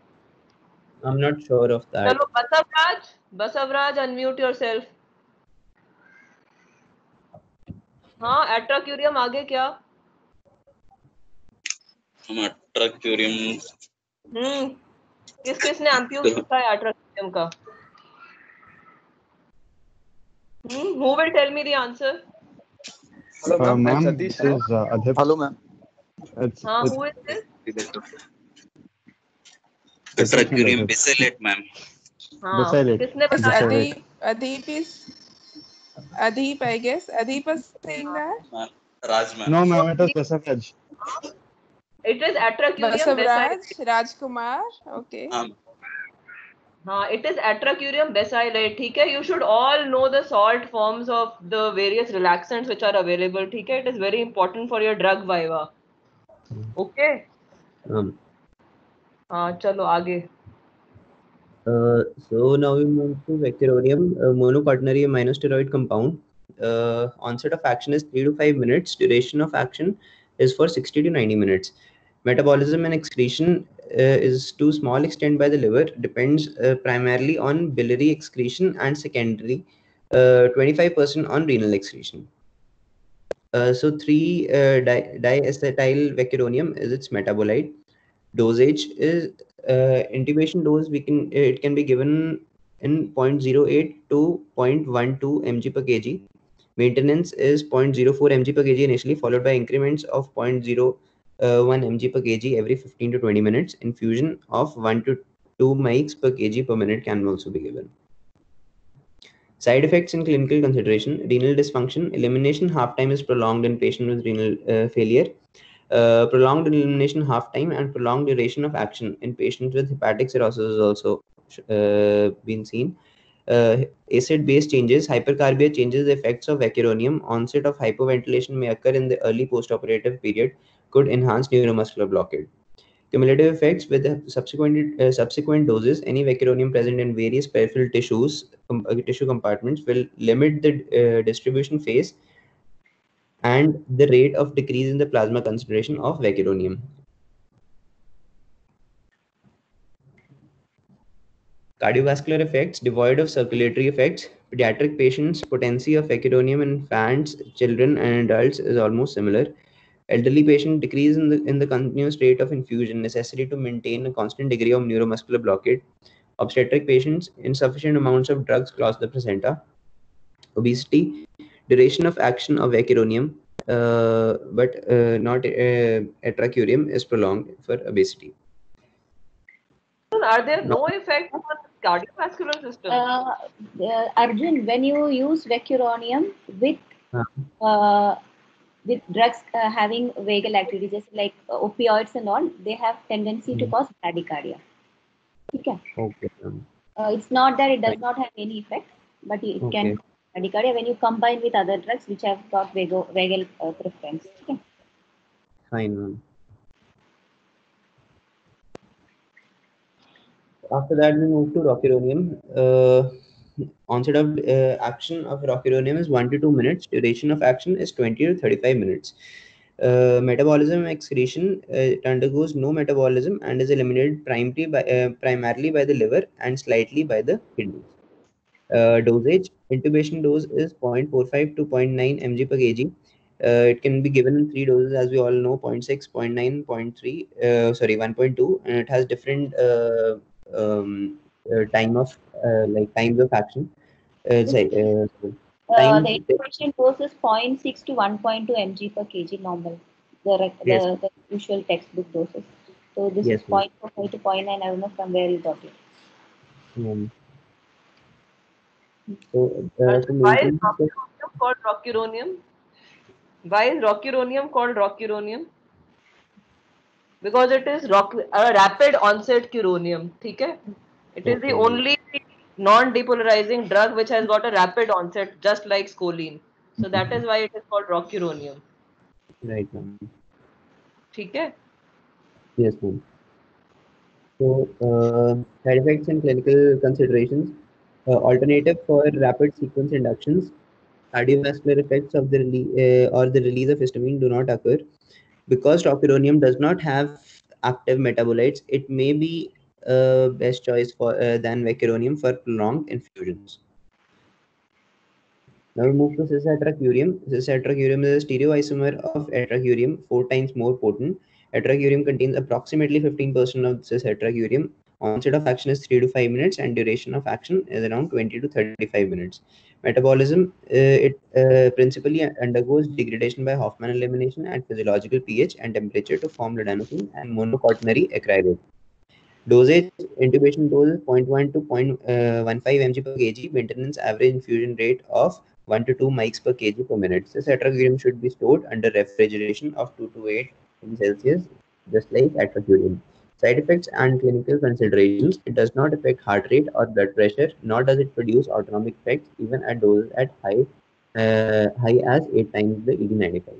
I'm not sure of that. चलो Basavraj, unmute yourself. हाँ, atracurium आगे क्या? हम atracurium. किसने एम्प्यूल लिखा है atracurium का? Who will tell me the answer? Hello, ma'am. This is Adhip. Hello, ma'am. Who is this? Atracurium bacillate, ma'am. किसने बताया? Adhip, I guess. Adhip was saying that. Raj, ma'am. No, ma'am. It is Basavraj. It is atracurium Basavraj, Rajkumar. Okay. It is atracurium bacillate. ठीक है? You should all know the salt forms of the various relaxants which are available. ठीक है? It is very important for your drug viva. Okay. चलो आगे. So now we move to vecuronium, monoquaternary aminosteroid compound. Onset of action is 3 to 5 minutes. Duration of action is for 60 to 90 minutes. Metabolism and excretion is to small extent by the liver, depends primarily on biliary excretion and secondary 25% on renal excretion. So 3-diacetyl vecuronium is its metabolite. Dosage is intubation dose. It can be given in 0.08 to 0.12 mg per kg. Maintenance is 0.04 mg per kg initially, followed by increments of 0.01 mg per kg every 15 to 20 minutes. Infusion of 1 to 2 mics per kg per minute can also be given. Side effects in clinical consideration: renal dysfunction. Elimination half time is prolonged in patient with renal failure. Prolonged elimination half time and prolonged duration of action in patients with hepatic cirrhosis is also been seen. Acid-base changes, hypercarbia changes the effects of vecuronium. Onset of hypoventilation may occur in the early postoperative period, could enhance neuromuscular blockade. Cumulative effects with the subsequent doses, any vecuronium present in various peripheral tissue compartments will limit the distribution phase and the rate of decrease in the plasma concentration of vecuronium. Cardiovascular effects devoid of circulatory effects. Pediatric patients' potency of vecuronium in infants, children, and adults is almost similar. Elderly patient decrease in the continuous rate of infusion, necessity to maintain a constant degree of neuromuscular blockade. Obstetric patients, insufficient amounts of drugs cross the placenta. Obesity, duration of action of vecuronium, but not atracurium is prolonged for obesity. Are there no effects on cardiovascular system? Arjun, when you use vecuronium with drugs having vagal activity, just like opioids and all, they have tendency to cause bradycardia. Okay. It's not that it does not have any effect, but it can cause bradycardia when you combine with other drugs which have got vagal preference. Okay. Fine, ma'am. After that, we move to rocuronium. Onset of action of rocuronium is 1 to 2 minutes. Duration of action is 20 to 35 minutes. Metabolism excretion, it undergoes no metabolism and is eliminated primarily by the liver and slightly by the kidneys. Dosage, intubation dose is 0.45 to 0.9 mg per kg. It can be given in 3 doses, as we all know: 0.6, 0.9, 0.3, sorry, 1.2, and it has different times of action. The intubation dose is 0.6 to 1.2 mg per kg normal. The usual textbook doses. So this is 0.45 to 0.9. I don't know from where you got it. Why is rocuronium called rocuronium? Why is rocuronium called rocuronium? Because it is a rapid onset curonium. Okay? It is the only non-depolarizing drug which has got a rapid onset, just like scoline. So that is why it is called rocuronium. Right, ma'am. Okay? Yes, ma'am. So, side effects and clinical considerations. Alternative for rapid sequence inductions. Cardiovascular effects of the release of histamine do not occur. Because rocuronium does not have active metabolites, it may be best choice than vecuronium for prolonged infusions. Now we move to cis-atracurium. Cis-atracurium is a stereoisomer of atracurium, 4 times more potent. Atracurium contains approximately 15% of cis-atracurium. Onset of action is 3 to 5 minutes and duration of action is around 20 to 35 minutes. Metabolism, it principally undergoes degradation by Hoffman elimination at physiological pH and temperature to form lidonophene and monoquaternary acrylate. Dosage, intubation dose is 0.1 to 0.15 mg per kg. Maintenance average infusion rate of 1 to 2 mics per kg per minute. This atracurium should be stored under refrigeration of 2 to 8 in Celsius, just like atracurium. Side effects and clinical considerations. It does not affect heart rate or blood pressure, nor does it produce autonomic effects even at doses at high as 8 times the ED95.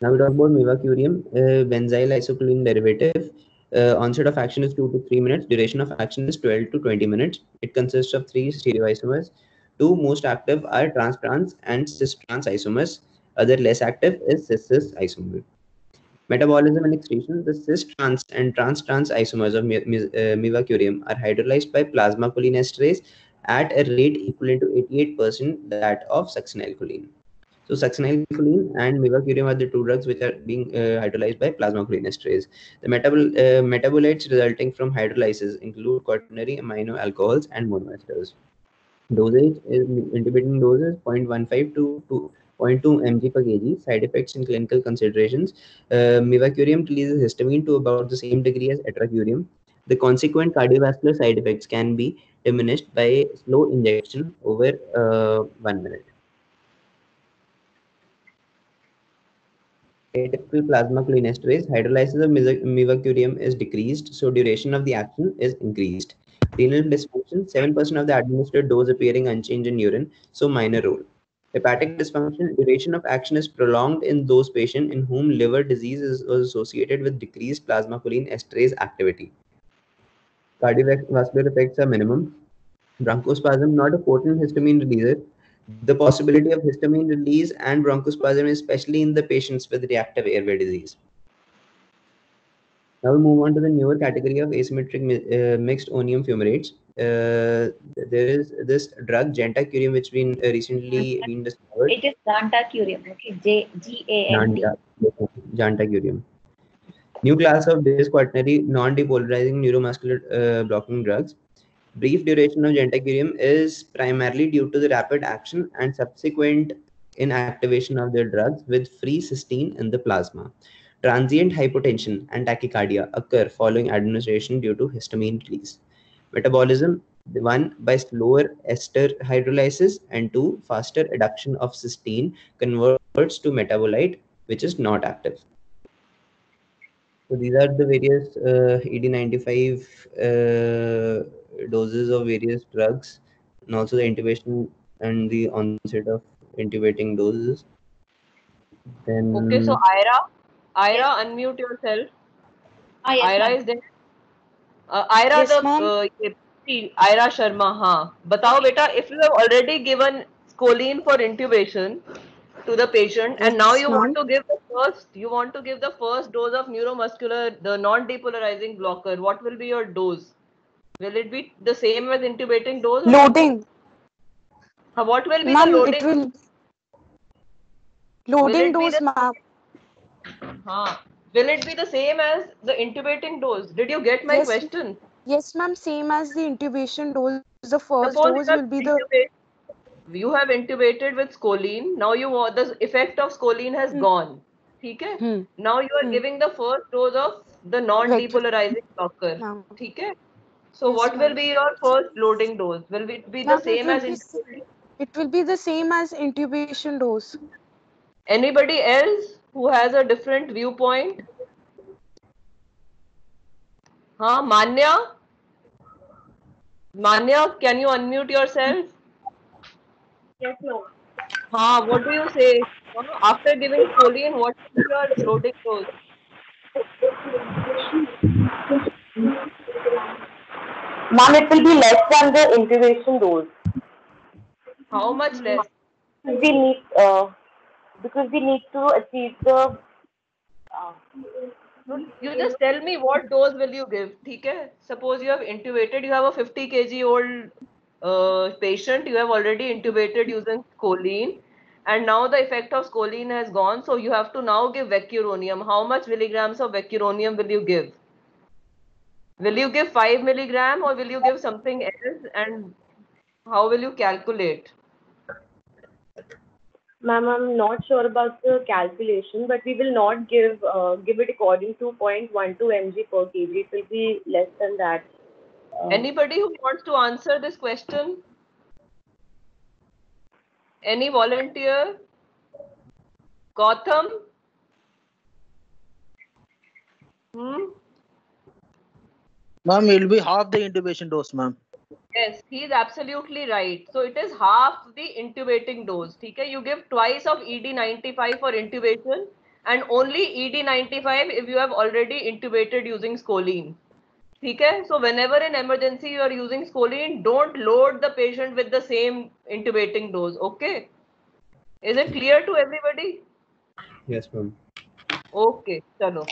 Now we talk about mivacurium, benzyl isocholine derivative. Onset of action is 2 to 3 minutes. Duration of action is 12 to 20 minutes. It consists of 3 stereoisomers. 2 most active are trans-trans and cis-trans isomers. Other less active is cis-cis isomer. Metabolism and excretion. The cis-trans and trans-trans isomers of mivacurium are hydrolyzed by plasma cholinesterase at a rate equivalent to 88% that of succinylcholine. So succinylcholine and mivacurium are the 2 drugs which are being hydrolyzed by plasma cholinesterase. The metabolites resulting from hydrolysis include quaternary amino alcohols and monoesters. Dosage is intubating doses 0.15 to 0.2 mg per kg. Side effects and clinical considerations. Mivacurium releases histamine to about the same degree as atracurium. The consequent cardiovascular side effects can be diminished by slow injection over 1 minute. Atypical plasma cholinesterase, hydrolysis of mivacurium is decreased, so duration of the action is increased. Renal dysfunction, 7% of the administered dose appearing unchanged in urine, so minor role. Hepatic dysfunction, duration of action is prolonged in those patients in whom liver disease was associated with decreased plasma cholinesterase activity. Cardiovascular effects are minimum. Bronchospasm, not a potent histamine releaser. The possibility of histamine release and bronchospasm, especially in the patients with reactive airway disease. Now we move on to the newer category of asymmetric mixed onium fumarates. There is this drug Jantacurium, which been recently been discovered. It is Jantacurium. Okay, GANT. Jantacurium. New class of disquaternary non-depolarizing neuromuscular blocking drugs. Brief duration of Jantacurium is primarily due to the rapid action and subsequent inactivation of the drugs with free cysteine in the plasma. Transient hypotension and tachycardia occur following administration due to histamine release. Metabolism, one, by slower ester hydrolysis, and two, faster adduction of cysteine converts to metabolite which is not active. So these are the various ED95 doses of various drugs, and also the intubation and the onset of intubating doses. Then Okay, so Ira, unmute yourself. Yes, Ira is there. Ira, Yes, ma'am. Ira Sharma, हाँ. बताओ बेटा, if you have already given choline for intubation to the patient, and now you want to give the first dose of neuromuscular, the non-depolarizing blocker, what will be your dose? Will it be the same as intubating dose? Loading. What will be Ma'am, the loading? it will loading dose, ma'am. Will it be the same as the intubating dose? Did you get my question? Yes, ma'am. Same as the intubation dose. The first Suppose dose will be you have intubated with scoline. Now the effect of scoline has gone. Okay? Now you are giving the first dose of the non-depolarizing blocker. Okay? So what will be your first loading dose? Will it be the same as intubation? It will be the same as intubation dose. Anybody else who has a different viewpoint? Manya? Manya, can you unmute yourself? Yes, no. What do you say? After giving choline, what is your loading dose? Ma'am, it will be less than the intubation dose. How much less? Because we need to achieve the. You just tell me what dose will you give. Okay? Suppose you have intubated, you have a 50 kg old patient, you have already intubated using choline, and now the effect of choline has gone, so you have to now give vecuronium. How much milligrams of vecuronium will you give? Will you give 5 milligram or will you give something else, and how will you calculate? Ma'am, I'm not sure about the calculation, but we will not give it according to 0.12 mg per kg. It will be less than that. Anybody who wants to answer this question? Any volunteer? Gautam? Ma'am, it will be half the intubation dose, ma'am. Yes, he is absolutely right. So it is half the intubating dose. Okay? You give twice of ED95 for intubation and only ED95 if you have already intubated using scoline. Okay? So whenever in emergency you are using scoline, don't load the patient with the same intubating dose. Okay? Is it clear to everybody? Yes, ma'am. Okay, chalo.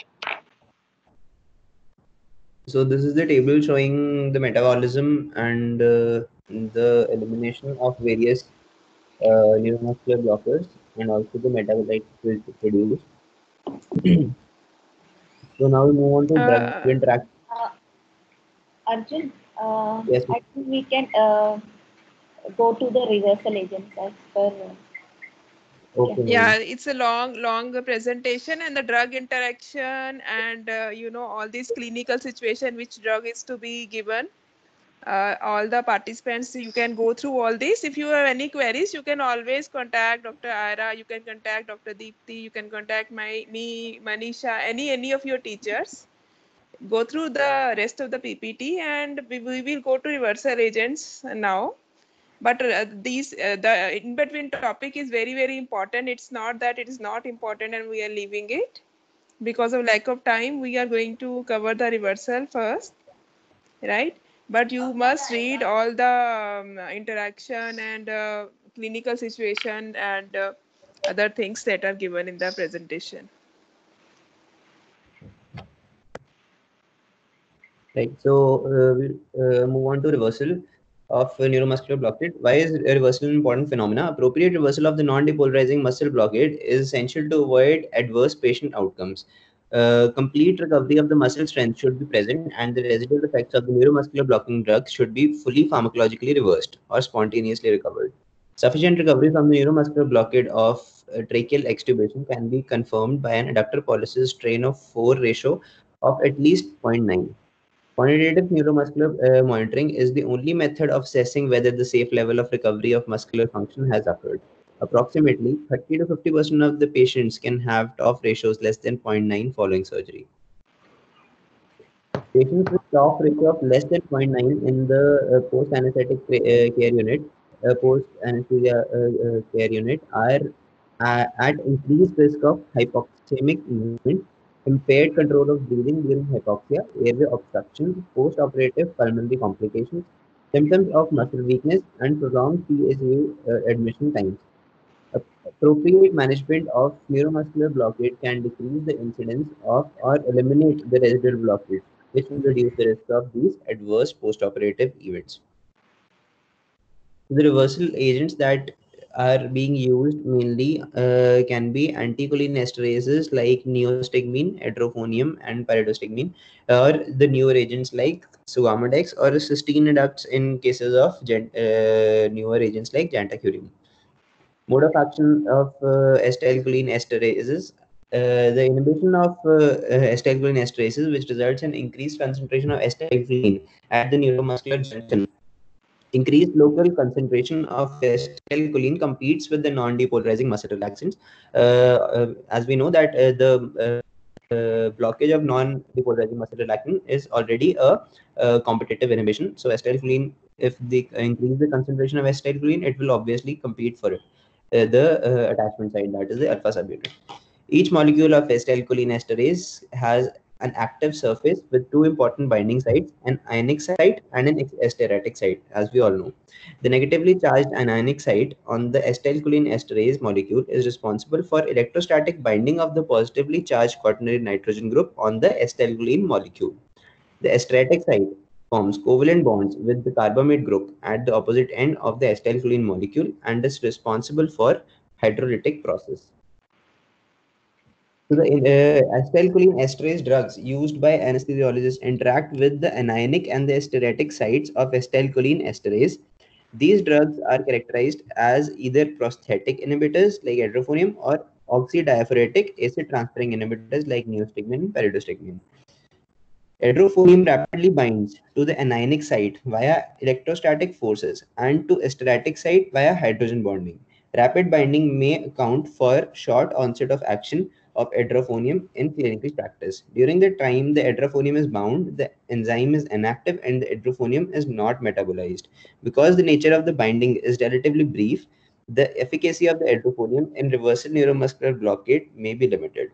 So this is the table showing the metabolism and the elimination of various neuromuscular blockers and also the metabolites produced. So now we move on to drug interaction. Arjun, Yes, I think we can go to the reversal agents as per. Okay. Yeah, it's a long presentation, and the drug interaction and all these clinical situation which drug is to be given. all the participants, you can go through all this. If you have any queries, you can always contact Dr. Ira, you can contact Dr. Deepti, you can contact me, Manisha, any of your teachers. Go through the rest of the PPT, and we will go to reversal agents now. But the in between topic is very important. It's not that it is not important and we are leaving it. Because of lack of time, we are going to cover the reversal first, right? But you must read all the interaction and clinical situation and other things that are given in the presentation. Right. So we'll move on to reversal of neuromuscular blockade. Why is reversal an important phenomena? Appropriate reversal of the non-depolarizing muscle blockade is essential to avoid adverse patient outcomes. Complete recovery of the muscle strength should be present, and the residual effects of the neuromuscular blocking drugs should be fully pharmacologically reversed or spontaneously recovered. Sufficient recovery from the neuromuscular blockade of tracheal extubation can be confirmed by an adductor pollicis strain of 4 ratio of at least 0.9. Quantitative neuromuscular monitoring is the only method of assessing whether the safe level of recovery of muscular function has occurred. Approximately 30 to 50% of the patients can have TOF ratios less than 0.9 following surgery. Patients with TOF ratio of less than 0.9 in the post-anesthetic care unit, post-anesthesia care unit are at increased risk of hypoxemic event, impaired control of breathing during hypoxia, airway obstruction, post-operative pulmonary complications, symptoms of muscle weakness, and prolonged PSA admission times. Appropriate management of neuromuscular blockade can decrease the incidence of or eliminate the residual blockage, which will reduce the risk of these adverse post-operative events. The reversal agents that are being used mainly can be anticholinesterases like neostigmine, edrophonium, and pyridostigmine, or the newer agents like sugammadex or cysteine adducts in cases of newer agents like jantacurine. Mode of action of acetylcholine esterases. The inhibition of acetylcholine esterases, which results in increased concentration of acetylcholine at the neuromuscular junction. Increased local concentration of acetylcholine competes with the non-depolarizing muscle relaxants. As we know that the blockage of non-depolarizing muscle relaxant is already a competitive inhibition. So acetylcholine, if they increase the concentration of acetylcholine, it will obviously compete for the attachment site, that is the alpha subunit. Each molecule of acetylcholine esterase has an active surface with two important binding sites, an ionic site and an esteric site, as we all know. The negatively charged anionic site on the acetylcholine esterase molecule is responsible for electrostatic binding of the positively charged quaternary nitrogen group on the acetylcholine molecule. The esteric site forms covalent bonds with the carbamide group at the opposite end of the acetylcholine molecule and is responsible for hydrolytic process. So the acetylcholine esterase drugs used by anesthesiologists interact with the anionic and the esteric sites of acetylcholine esterase. These drugs are characterized as either prosthetic inhibitors like edrophonium or oxidiaphoretic acid transferring inhibitors like neostigmine and pyridostigmine. Edrophonium rapidly binds to the anionic site via electrostatic forces and to esteric site via hydrogen bonding. Rapid binding may account for short onset of action of edrophonium in clinical practice. During the time the edrophonium is bound, the enzyme is inactive and the edrophonium is not metabolized. Because the nature of the binding is relatively brief, the efficacy of the edrophonium in reversal neuromuscular blockade may be limited.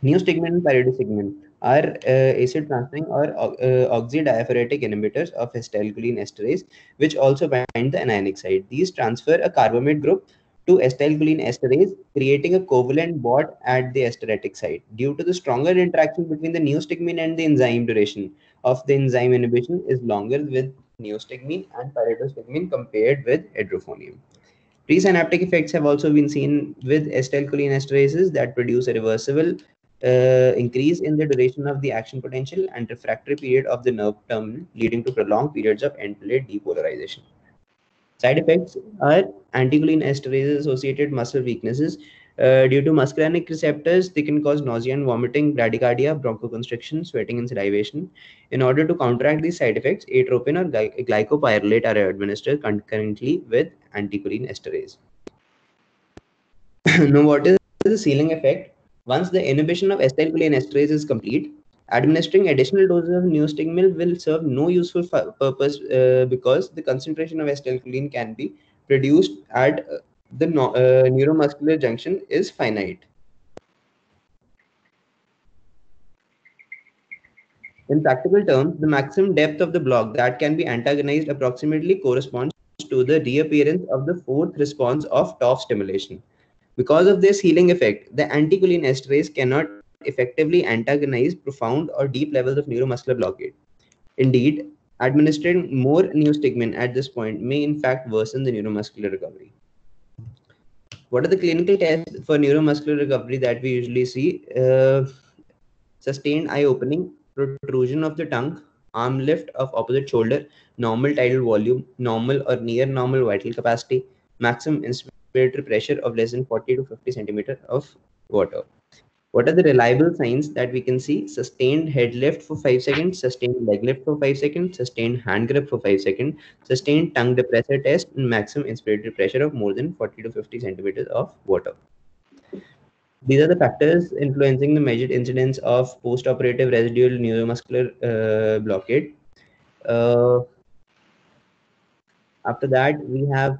Neostigmine and pyridostigmine are acid transferring or oxidiaphoretic inhibitors of acetylcholine esterase, which also bind the anionic site. These transfer a carbamide group to acetylcholine esterase, creating a covalent bond at the esteric site. Due to the stronger interaction between the neostigmine and the enzyme, duration of the enzyme inhibition is longer with neostigmine and pyridostigmine compared with edrophonium. Presynaptic effects have also been seen with acetylcholine esterases that produce a reversible increase in the duration of the action potential and refractory period of the nerve terminal, leading to prolonged periods of end-plate depolarization. Side effects are anticholine esterase associated muscle weaknesses, Due to muscarinic receptors, they can cause nausea and vomiting, bradycardia, bronchoconstriction, sweating, and salivation. In order to counteract these side effects, atropine or glycopyrrolate are administered concurrently with anticholine esterase. Now, what is the ceiling effect? Once the inhibition of acetylcholine esterase is complete, administering additional doses of neostigmine will serve no useful purpose because the concentration of acetylcholine can be produced at the neuromuscular junction is finite. In practical terms, the maximum depth of the block that can be antagonized approximately corresponds to the reappearance of the fourth response of TOF stimulation. Because of this healing effect, the anticholine esterase cannot effectively antagonize profound or deep levels of neuromuscular blockade. Indeed, administering more neostigmine at this point may in fact worsen the neuromuscular recovery. What are the clinical tests for neuromuscular recovery that we usually see? Sustained eye opening, protrusion of the tongue, arm lift of opposite shoulder, normal tidal volume, normal or near normal vital capacity, maximum inspiratory pressure of less than 40 to 50 centimeter of water. What are the reliable signs that we can see? Sustained head lift for 5 seconds, sustained leg lift for 5 seconds, sustained hand grip for 5 seconds, sustained tongue depressor test, and maximum inspiratory pressure of more than 40 to 50 centimeters of water. These are the factors influencing the measured incidence of post-operative residual neuromuscular blockade. After that, we have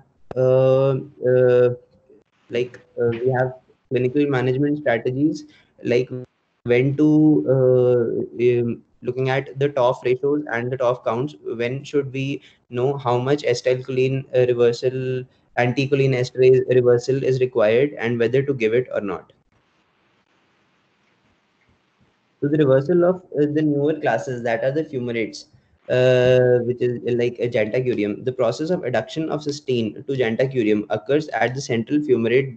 we have clinical management strategies like when to looking at the TOF ratios and the TOF counts. When should we know how much acetylcholine reversal, anticholine esterase reversal is required, and whether to give it or not. So the reversal of the newer classes that are the fumarates, which is like a jantacurium. The process of adduction of cysteine to jantacurium occurs at the central fumarate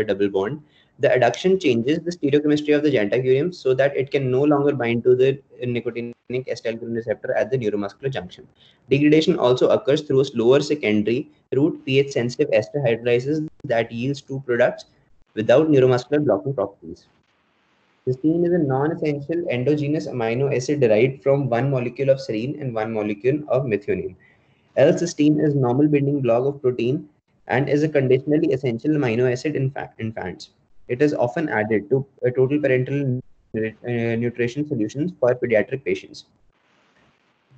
double bond. The adduction changes the stereochemistry of the jantacurium so that it can no longer bind to the nicotinic acetylcholine receptor at the neuromuscular junction. Degradation also occurs through a slower secondary route pH sensitive ester hydrolysis that yields two products without neuromuscular blocking properties. Cysteine is a non-essential endogenous amino acid derived from one molecule of serine and one molecule of methionine. L-cysteine is normal binding block of protein and is a conditionally essential amino acid in infants. It is often added to total parenteral nutrition solutions for pediatric patients.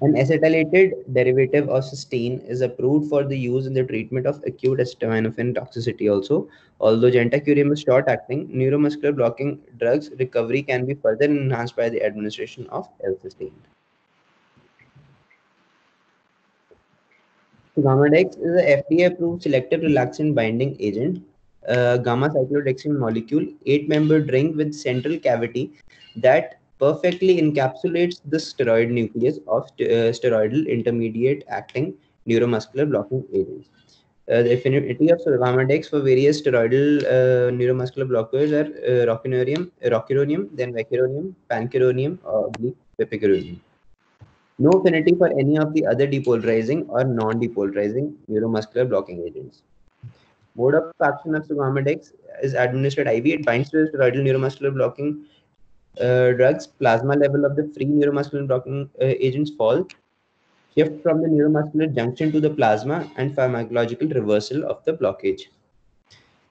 An acetylated derivative of cysteine is approved for the use in the treatment of acute acetaminophen toxicity also. Although jantacurium is short-acting, neuromuscular blocking drugs recovery can be further enhanced by the administration of L-cysteine. Gammadex is a FDA-approved selective relaxin binding agent, gamma cyclodextrin molecule, 8-membered ring with central cavity that perfectly encapsulates the steroid nucleus of steroidal intermediate acting neuromuscular blocking agents. The affinity of Gammadex for various steroidal neuromuscular blockers are rocuronium, then vecuronium, pancuronium, or pepicuronium. No affinity for any of the other depolarizing or non-depolarizing neuromuscular blocking agents. Mode of action of Gammadex is administered IV. It binds to the steroidal neuromuscular blocking drugs. Plasma level of the free neuromuscular blocking agents fall. Shift from the neuromuscular junction to the plasma and pharmacological reversal of the blockage.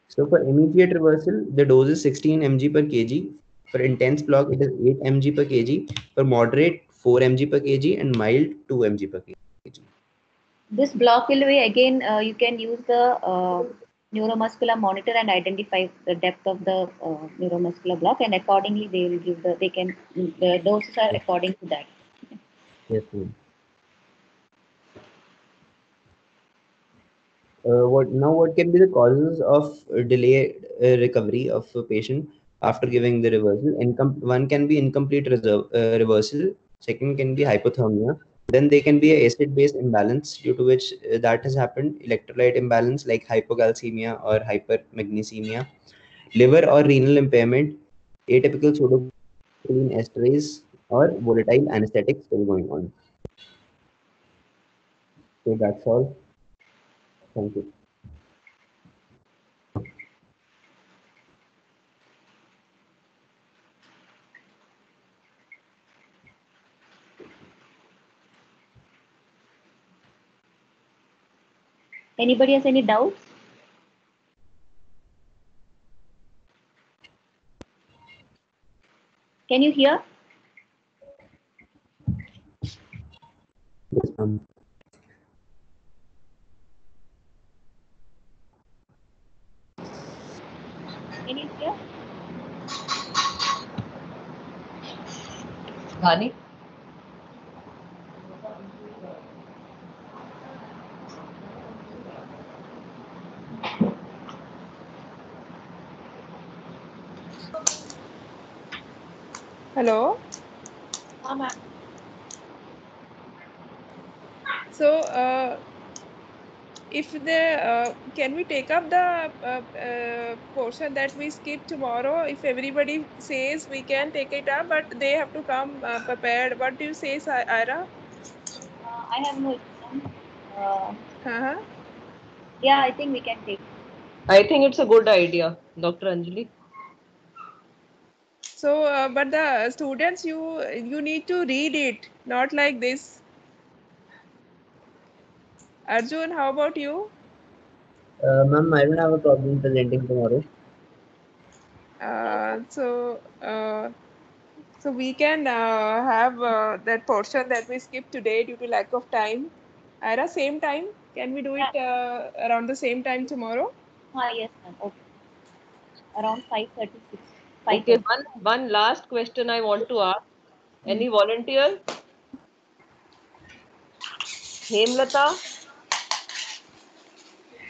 So for immediate reversal, the dose is 16 mg per kg. For intense block, it is 8 mg per kg. For moderate, 4 mg per kg, and mild, 2 mg per kg. This block will be again, you can use the neuromuscular monitor and identify the depth of the neuromuscular block, and accordingly they will give the doses are according to that. Yes, ma'am. What can be the causes of delayed recovery of a patient after giving the reversal? One can be incomplete reversal. Second can be hypothermia. Then there can be a acid-base imbalance due to which that has happened. Electrolyte imbalance like hypocalcemia or hypermagnesemia. Liver or renal impairment. Atypical pseudocholine esterase or volatile anesthetic still going on. So that's all. Thank you. Anybody has any doubts? Can you hear? Yes, ma'am. Can you hear? Dhani? Hello. Ma'am. So, if can we take up the portion that we skip tomorrow? If everybody says we can take it up, but they have to come prepared. What do you say, Ira? I have no issue. Uh-huh. Yeah, I think we can take. I think it's a good idea, Dr. Anjali. So, but the students, you need to read it, not like this. Arjun, how about you? Ma'am, I don't have a problem presenting tomorrow. So we can have that portion that we skipped today due to lack of time. Ira, same time? Can we do it around the same time tomorrow? Yes, ma'am. Okay. Around 5:36. Okay, one last question I want to ask. Any volunteer? Hemlata?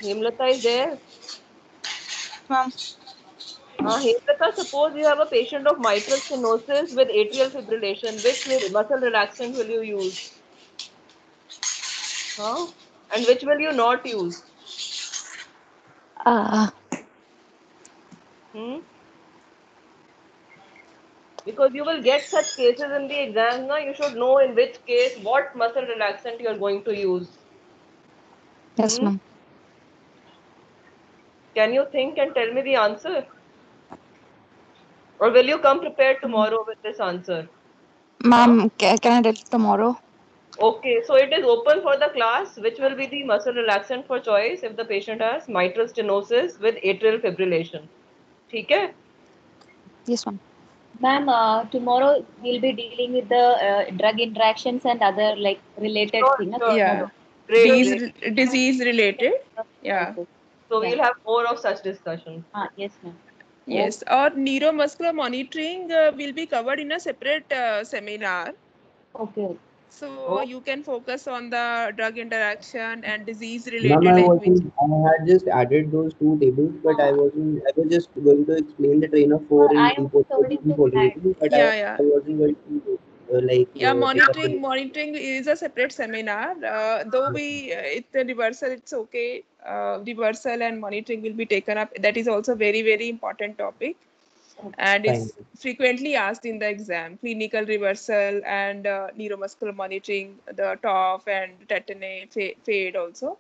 Hemlata is there? Ma'am. Hemlata, suppose you have a patient of mitral stenosis with atrial fibrillation. Which muscle relaxant will you use? And which will you not use? Because you will get such cases in the exams, you should know in which case what muscle relaxant you are going to use. Yes, ma'am. Can you think and tell me the answer? Or will you come prepared tomorrow with this answer? Ma'am, can I tell tomorrow? Okay, so it is open for the class. Which will be the muscle relaxant for choice if the patient has mitral stenosis with atrial fibrillation? Okay? Yes, ma'am. Ma'am, tomorrow we'll be dealing with the drug interactions and other like related things. Yeah. Great. Disease related. Yeah. So we'll have more of such discussion. Yes, ma'am. Yes, or neuromuscular monitoring will be covered in a separate seminar. Okay. So you can focus on the drug interaction and disease Ma'am, related. I had just added those two tables, but I was just going to explain the train of four in depolarization, but Yeah. I wasn't going to Yeah, take up the monitoring is a separate seminar. Though it's a reversal, it's okay. Reversal and monitoring will be taken up. That is also very, very important topic, and is frequently asked in the exam. Clinical reversal and neuromuscular monitoring, the TOF and tetany, FADE also.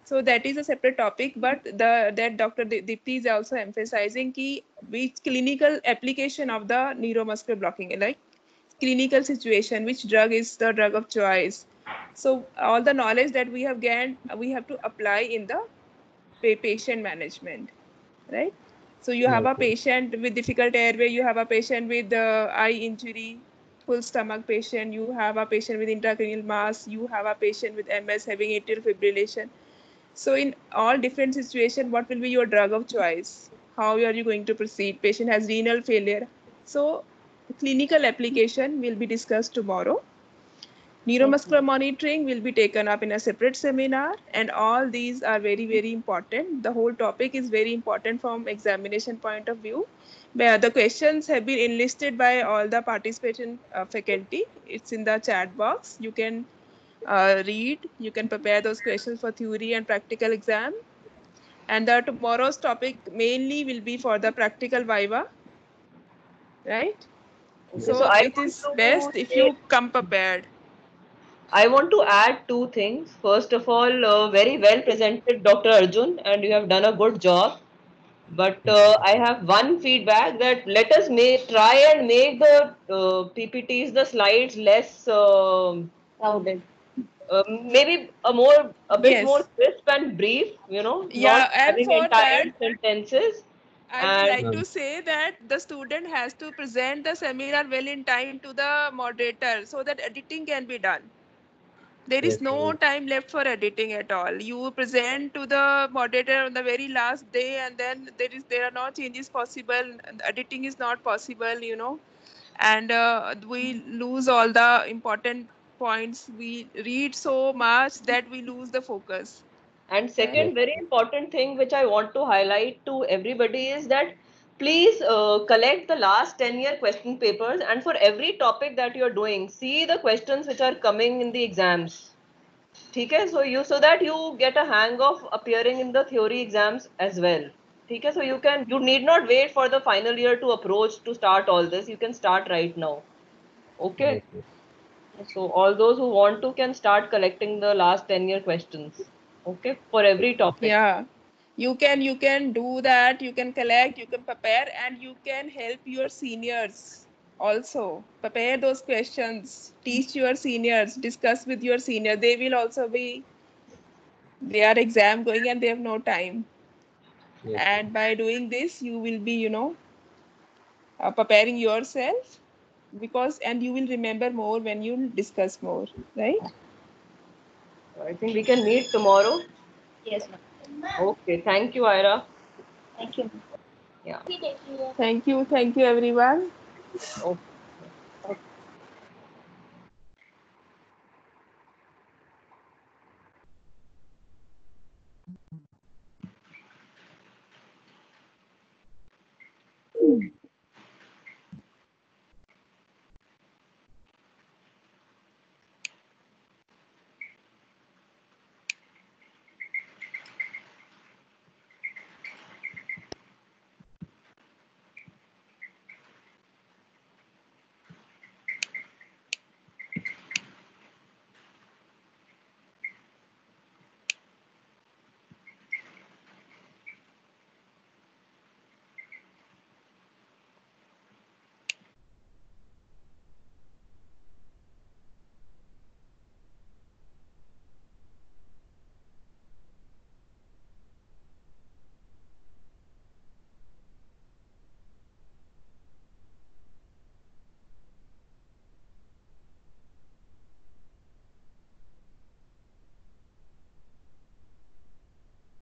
So that is a separate topic, but that Dr. Dipti is also emphasizing which clinical application of the neuromuscular blocking, like clinical situation, which drug is the drug of choice. So all the knowledge that we have gained, we have to apply in the patient management, right? So you have a patient with difficult airway, you have a patient with eye injury, full stomach patient, you have a patient with intracranial mass, you have a patient with MS having atrial fibrillation. So in all different situations, what will be your drug of choice? How are you going to proceed? Patient has renal failure. So clinical application will be discussed tomorrow. Neuromuscular monitoring will be taken up in a separate seminar, and all these are very, very important. The whole topic is very important from examination point of view. The questions have been enlisted by all the participating faculty. It's in the chat box. You can read, you can prepare those questions for theory and practical exam. And the tomorrow's topic mainly will be for the practical viva, right? So it is best if you come prepared. I want to add two things. First of all, very well presented, Dr. Arjun, and you have done a good job. But I have one feedback that let us try and make the PPTs, the slides less crowded. maybe a bit more crisp and brief, not and having for entire that, sentences. I would like to say that the student has to present the seminar well in time to the moderator so that editing can be done. There is no time left for editing at all. You present to the moderator on the very last day, and then there are no changes possible. Editing is not possible, and we lose all the important points. We read so much that we lose the focus. And second, very important thing which I want to highlight to everybody is that please collect the last 10-year question papers, and for every topic that you're doing, see the questions which are coming in the exams. Okay, so that you get a hang of appearing in the theory exams as well. Okay, so you need not wait for the final year to approach to start all this. You can start right now. Okay. So all those who want to can start collecting the last 10-year questions. Okay, for every topic. Yeah, you can do that. You can collect, you can prepare, and you can help your seniors also. Prepare those questions, teach your seniors, discuss with your senior. They will also be their exam going and they have no time. And by doing this, you will be, preparing yourself, and you will remember more when you discuss more, right? I think we can meet tomorrow. Yes, ma'am. Okay, thank you, Ira. Thank you. Yeah. Thank you everyone. Okay.